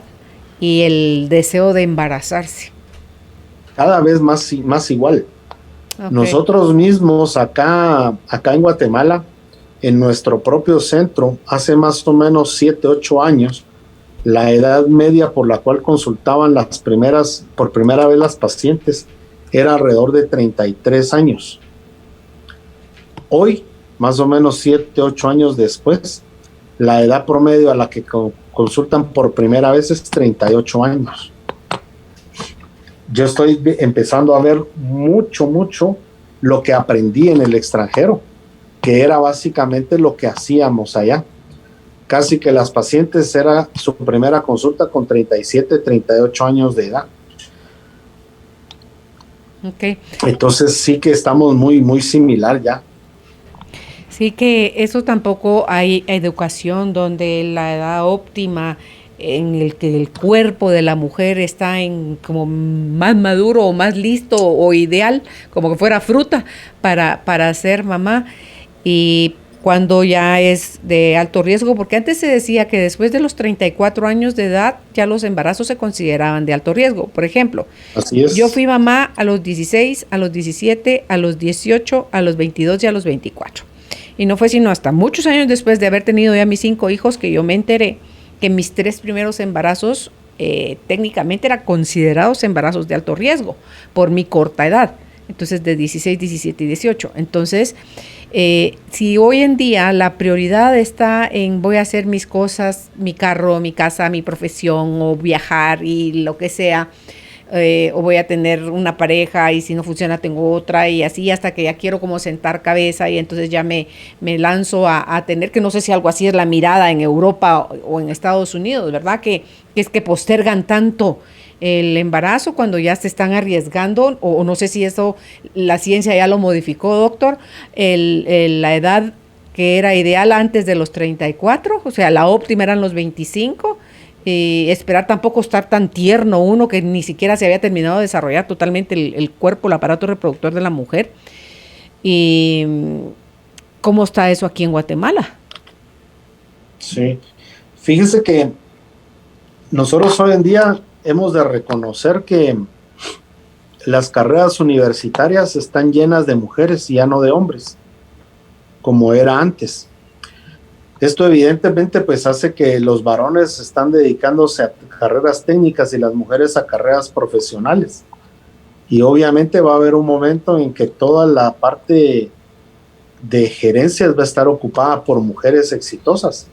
y el deseo de embarazarse? Cada vez más igual. Okay. Nosotros mismos acá en Guatemala, en nuestro propio centro, hace más o menos 7, 8 años, la edad media por la cual consultaban por primera vez las pacientes era alrededor de 33 años. Hoy, más o menos 7, 8 años después, la edad promedio a la que consultan por primera vez es 38 años. Yo estoy empezando a ver mucho lo que aprendí en el extranjero, que era básicamente lo que hacíamos allá. Casi que las pacientes era su primera consulta con 37, 38 años de edad. Okay. Entonces sí que estamos muy similar ya. Sí, que eso tampoco hay educación donde la edad óptima en el que el cuerpo de la mujer está en como más maduro o más listo o ideal, como que fuera fruta para ser mamá, y cuando ya es de alto riesgo, porque antes se decía que después de los 34 años de edad ya los embarazos se consideraban de alto riesgo. Por ejemplo, así es. Yo fui mamá a los 16, a los 17, a los 18, a los 22 y a los 24. Y no fue sino hasta muchos años después de haber tenido ya mis 5 hijos que yo me enteré que mis 3 primeros embarazos técnicamente eran considerados embarazos de alto riesgo por mi corta edad. Entonces, de 16, 17 y 18. Entonces, si hoy en día la prioridad está en voy a hacer mis cosas, mi carro, mi casa, mi profesión, o viajar y lo que sea, o voy a tener una pareja y si no funciona tengo otra, y así hasta que ya quiero como sentar cabeza, y entonces ya me lanzo a tener, que no sé si algo así es la mirada en Europa o en Estados Unidos, ¿verdad? Que es que postergan tanto el embarazo cuando ya se están arriesgando, o no sé si eso la ciencia ya lo modificó, doctor, la edad que era ideal antes de los 34, o sea, la óptima eran los 25, Y esperar tampoco estar tan tierno uno que ni siquiera se había terminado de desarrollar totalmente el cuerpo, el aparato reproductor de la mujer. ¿Y cómo está eso aquí en Guatemala? Sí, fíjese que nosotros hoy en día hemos de reconocer que las carreras universitarias están llenas de mujeres y ya no de hombres, como era antes. Esto evidentemente pues hace que los varones están dedicándose a carreras técnicas y las mujeres a carreras profesionales. Y obviamente va a haber un momento en que toda la parte de gerencias va a estar ocupada por mujeres exitosas.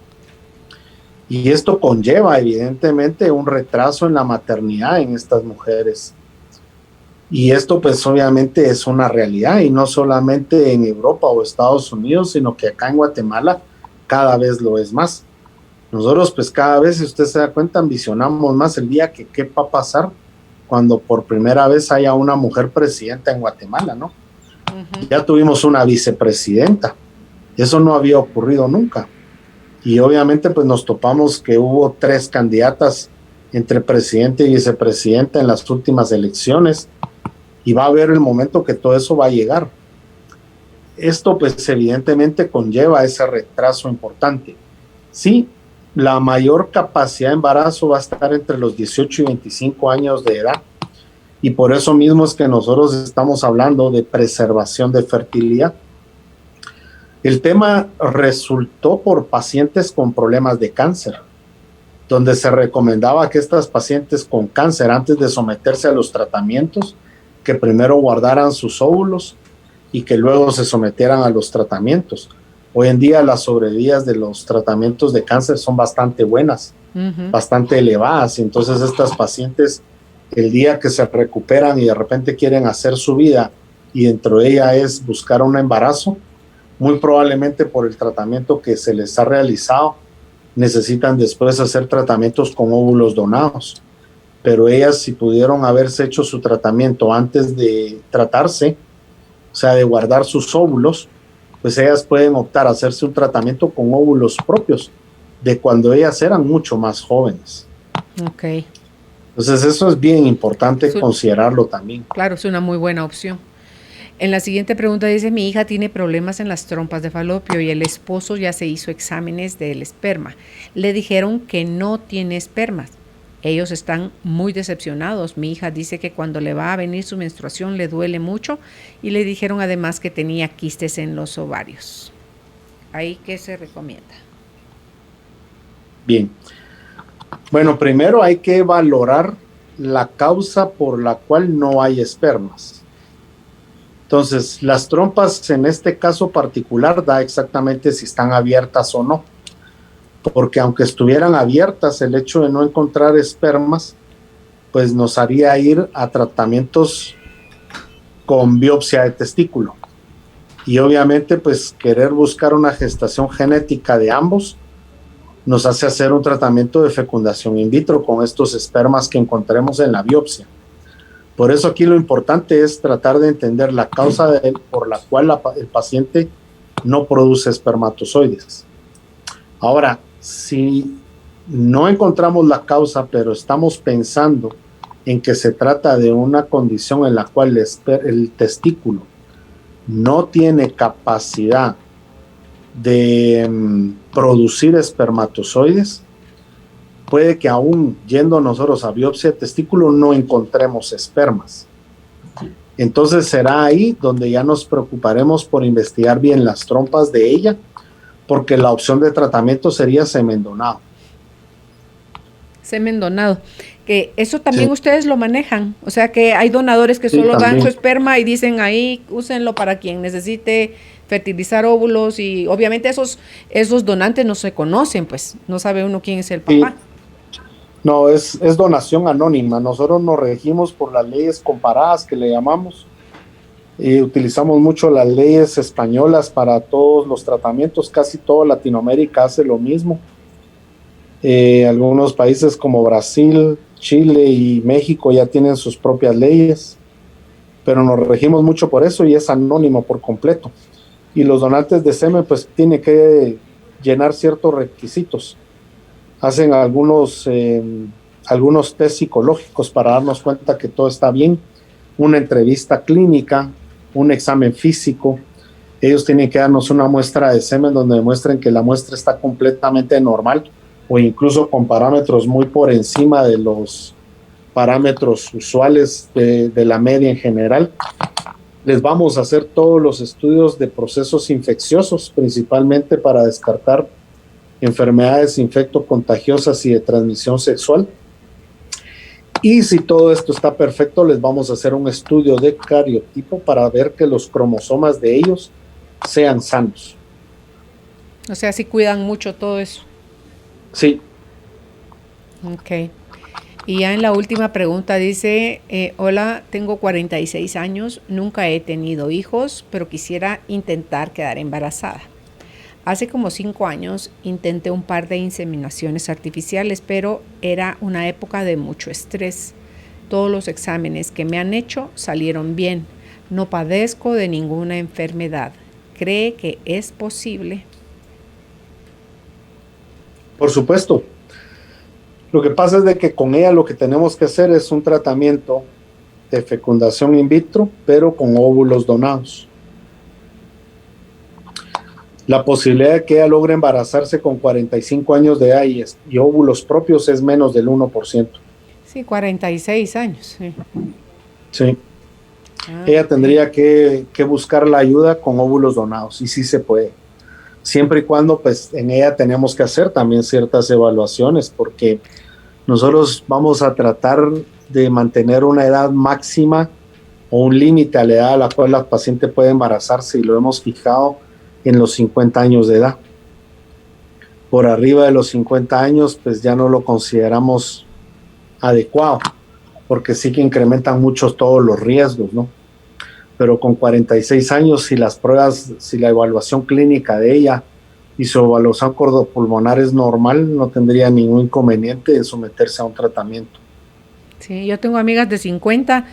Y esto conlleva evidentemente un retraso en la maternidad en estas mujeres. Y esto pues obviamente es una realidad, y no solamente en Europa o Estados Unidos, sino que acá en Guatemala cada vez lo es más. Nosotros pues cada vez, si usted se da cuenta, ambicionamos más el día que qué va a pasar cuando por primera vez haya una mujer presidenta en Guatemala, ¿no? Ya tuvimos una vicepresidenta, eso no había ocurrido nunca. Y obviamente pues nos topamos que hubo 3 candidatas entre presidente y vicepresidenta en las últimas elecciones, y va a haber el momento que todo eso va a llegar. Esto pues evidentemente conlleva ese retraso importante. Sí, la mayor capacidad de embarazo va a estar entre los 18 y 25 años de edad, y por eso mismo es que nosotros estamos hablando de preservación de fertilidad. El tema resultó por pacientes con problemas de cáncer, donde se recomendaba que estas pacientes con cáncer, antes de someterse a los tratamientos, que primero guardaran sus óvulos y que luego se sometieran a los tratamientos. Hoy en día las sobrevidas de los tratamientos de cáncer son bastante buenas, bastante elevadas, y entonces estas pacientes, el día que se recuperan y de repente quieren hacer su vida, y dentro de ella es buscar un embarazo, muy probablemente por el tratamiento que se les ha realizado, necesitan después hacer tratamientos con óvulos donados. Pero ellas, si pudieron haberse hecho su tratamiento antes de tratarse, o sea, de guardar sus óvulos, pues ellas pueden optar a hacerse un tratamiento con óvulos propios de cuando ellas eran mucho más jóvenes. Ok. Entonces eso es bien importante considerarlo también. Claro, es una muy buena opción. En la siguiente pregunta dice: mi hija tiene problemas en las trompas de falopio y el esposo ya se hizo exámenes del esperma. Le dijeron que no tiene espermas. Ellos están muy decepcionados. Mi hija dice que cuando le va a venir su menstruación le duele mucho, y le dijeron además que tenía quistes en los ovarios. ¿Ahí qué se recomienda? Bien. Bueno, primero hay que valorar la causa por la cual no hay espermas. Entonces, las trompas en este caso particular da exactamente si están abiertas o no. Porque aunque estuvieran abiertas, el hecho de no encontrar espermas, pues nos haría ir a tratamientos con biopsia de testículo. Y obviamente, pues querer buscar una gestación genética de ambos nos hace hacer un tratamiento de fecundación in vitro con estos espermas que encontremos en la biopsia. Por eso aquí lo importante es tratar de entender la causa por la cual el paciente no produce espermatozoides. Ahora, si no encontramos la causa, pero estamos pensando en que se trata de una condición en la cual el testículo no tiene capacidad de producir espermatozoides, puede que aún yendo nosotros a biopsia de testículo no encontremos espermas. Entonces será ahí donde ya nos preocuparemos por investigar bien las trompas de ella, porque la opción de tratamiento sería semen donado. Semen donado, que eso también ustedes lo manejan, o sea que hay donadores que solo dan su esperma y dicen ahí úsenlo para quien necesite fertilizar óvulos, y obviamente esos donantes no se conocen, pues no sabe uno quién es el papá. No, es donación anónima. Nosotros nos regimos por las leyes comparadas que le llamamos, y utilizamos mucho las leyes españolas para todos los tratamientos. Casi toda Latinoamérica hace lo mismo. Algunos países como Brasil, Chile y México ya tienen sus propias leyes, pero nos regimos mucho por eso y es anónimo por completo. Y los donantes de semen pues tienen que llenar ciertos requisitos. hacen algunos test psicológicos para darnos cuenta que todo está bien, una entrevista clínica, un examen físico. Ellos tienen que darnos una muestra de semen donde demuestren que la muestra está completamente normal o incluso con parámetros muy por encima de los parámetros usuales de la media en general. Les vamos a hacer todos los estudios de procesos infecciosos, principalmente para descartar enfermedades infectocontagiosas y de transmisión sexual. Y si todo esto está perfecto, les vamos a hacer un estudio de cariotipo para ver que los cromosomas de ellos sean sanos. O sea, sí cuidan mucho todo eso. Sí. Ok. Y ya en la última pregunta dice, hola, tengo 46 años, nunca he tenido hijos, pero quisiera intentar quedar embarazada. Hace como 5 años intenté un par de inseminaciones artificiales, pero era una época de mucho estrés. Todos los exámenes que me han hecho salieron bien. No padezco de ninguna enfermedad. ¿Cree que es posible? Por supuesto. Lo que pasa es de que con ella lo que tenemos que hacer es un tratamiento de fecundación in vitro, pero con óvulos donados. La posibilidad de que ella logre embarazarse con 45 años de edad y óvulos propios es menos del 1%. Sí, 46 años. Sí. Sí. Ella tendría que buscar la ayuda con óvulos donados, y sí se puede. Siempre y cuando pues en ella tenemos que hacer también ciertas evaluaciones, porque nosotros vamos a tratar de mantener una edad máxima o un límite a la edad a la cual la paciente puede embarazarse, y lo hemos fijado en los 50 años de edad. Por arriba de los 50 años pues ya no lo consideramos adecuado, porque sí que incrementan mucho todos los riesgos, ¿no? Pero con 46 años, si las pruebas, si la evaluación clínica de ella y su evaluación cardiopulmonar es normal, no tendría ningún inconveniente en someterse a un tratamiento. Sí, yo tengo amigas de 50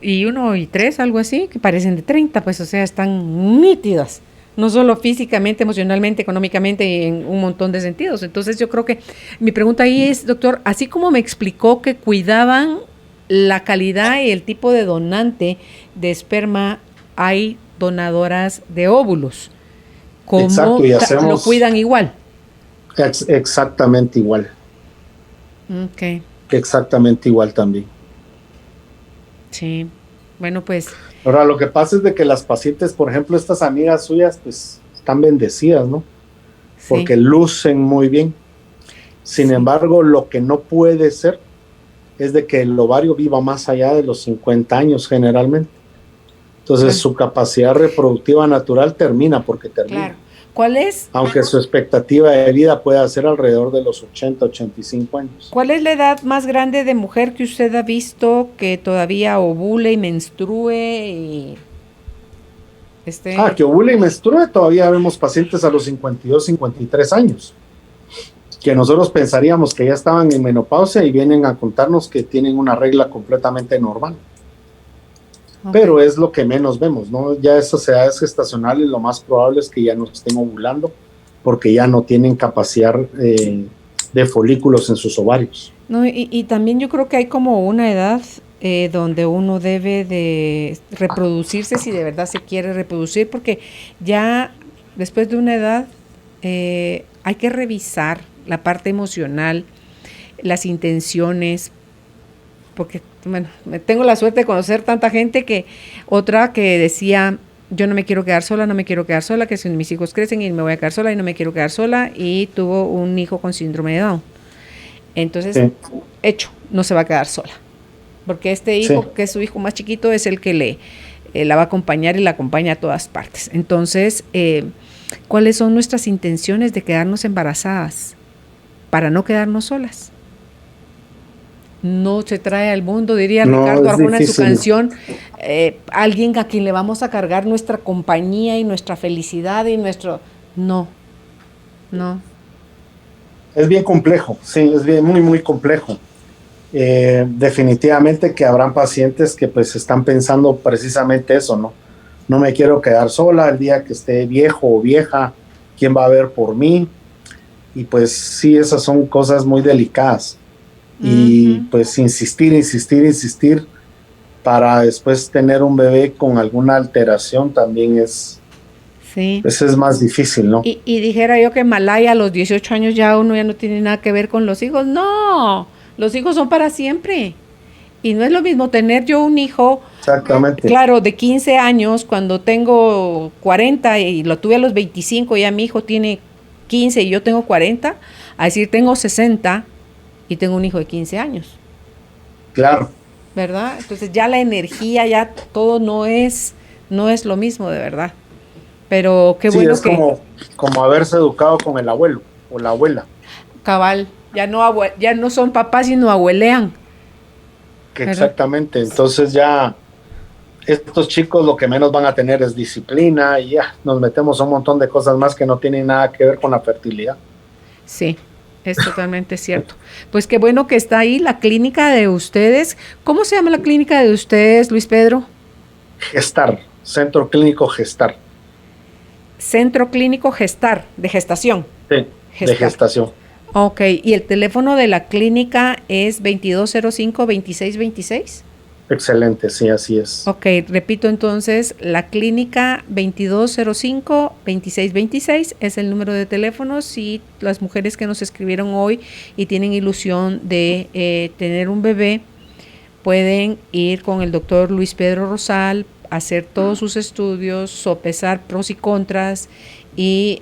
y 1 y 3, algo así, que parecen de 30, pues o sea, están nítidas. No solo físicamente, emocionalmente, económicamente y en un montón de sentidos. Entonces yo creo que mi pregunta ahí es, doctor, así como me explicó que cuidaban la calidad y el tipo de donante de esperma, hay donadoras de óvulos. ¿Cómo Exacto, y lo cuidan igual? Exactamente igual. Ok. Exactamente igual también. Sí, bueno pues... Ahora, lo que pasa es de que las pacientes, por ejemplo, estas amigas suyas, pues están bendecidas, ¿no? Porque sí. lucen muy bien. Sin embargo, lo que no puede ser es de que el ovario viva más allá de los 50 años generalmente. Entonces, su capacidad reproductiva natural termina porque termina. Claro. ¿Cuál es? Aunque su expectativa de vida pueda ser alrededor de los 80, 85 años. ¿Cuál es la edad más grande de mujer que usted ha visto que todavía ovule y menstrue y que ovule y menstrue, todavía vemos pacientes a los 52, 53 años, que nosotros pensaríamos que ya estaban en menopausia y vienen a contarnos que tienen una regla completamente normal. Okay. Pero es lo que menos vemos, ¿no? Ya esas edades gestacionales lo más probable es que ya no estén ovulando porque ya no tienen capacidad de folículos en sus ovarios. No, y también yo creo que hay como una edad donde uno debe de reproducirse si de verdad se quiere reproducir, porque ya después de una edad hay que revisar la parte emocional, las intenciones, porque bueno, tengo la suerte de conocer tanta gente que otra que decía, yo no me quiero quedar sola, que si mis hijos crecen y me voy a quedar sola y no me quiero quedar sola, y tuvo un hijo con síndrome de Down. Entonces, sí. Hecho, no se va a quedar sola, porque este hijo, sí, que es su hijo más chiquito, es el que la va a acompañar y la acompaña a todas partes. Entonces, ¿cuáles son nuestras intenciones de quedarnos embarazadas para no quedarnos solas? No se trae al mundo, diría Ricardo Arjona en su canción, alguien a quien le vamos a cargar nuestra compañía y nuestra felicidad y nuestro... No. Es bien complejo, sí, es bien, muy, muy complejo. Definitivamente que habrán pacientes que pues están pensando precisamente eso, ¿no? No me quiero quedar sola el día que esté viejo o vieja, ¿quién va a ver por mí? Y pues sí, esas son cosas muy delicadas. Y pues insistir para después tener un bebé con alguna alteración también es, Sí. pues es más difícil, ¿no? Y dijera yo que en Malaya a los 18 años ya uno ya no tiene nada que ver con los hijos. No, los hijos son para siempre. Y no es lo mismo tener yo un hijo, Exactamente. claro, de 15 años, cuando tengo 40 y lo tuve a los 25, ya mi hijo tiene 15 y yo tengo 40, a decir tengo 60 y tengo un hijo de 15 años, Claro. ¿verdad? Entonces ya la energía, ya todo no es lo mismo, de verdad. Pero qué Sí, bueno es que como haberse educado con el abuelo o la abuela. cabal, ya no son papás sino abuelean. Que ¿Verdad? exactamente. Entonces ya estos chicos lo que menos van a tener es disciplina y ya nos metemos a un montón de cosas más que no tienen nada que ver con la fertilidad. Sí, es totalmente cierto. Pues qué bueno que está ahí la clínica de ustedes. ¿Cómo se llama la clínica de ustedes, Luis Pedro? Gestar, Centro Clínico Gestar. Centro Clínico Gestar, de gestación. Sí, de Gestar. gestación. Ok, y el teléfono de la clínica es 2205-2626. Excelente, sí, así es. Ok, repito entonces, la clínica 2205-2626 es el número de teléfono. Si las mujeres que nos escribieron hoy y tienen ilusión de tener un bebé, pueden ir con el doctor Luis Pedro Rosal, hacer todos sus estudios, sopesar pros y contras y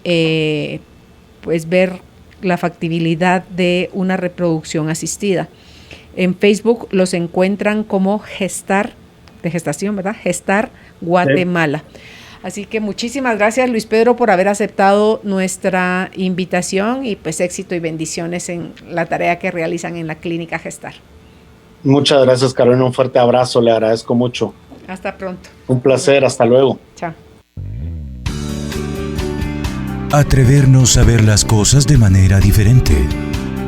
pues ver la factibilidad de una reproducción asistida. En Facebook los encuentran como Gestar, de gestación, ¿verdad? Gestar Guatemala. Sí. Así que muchísimas gracias, Luis Pedro, por haber aceptado nuestra invitación y pues éxito y bendiciones en la tarea que realizan en la clínica Gestar. Muchas gracias, Carolina. Un fuerte abrazo, le agradezco mucho. Hasta pronto. Un placer, hasta luego. Chao. Atrevernos a ver las cosas de manera diferente.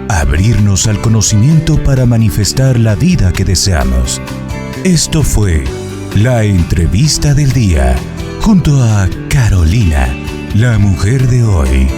Abrirnos al conocimiento para manifestar la vida que deseamos. Esto fue la entrevista del día, junto a Carolina, la mujer de hoy.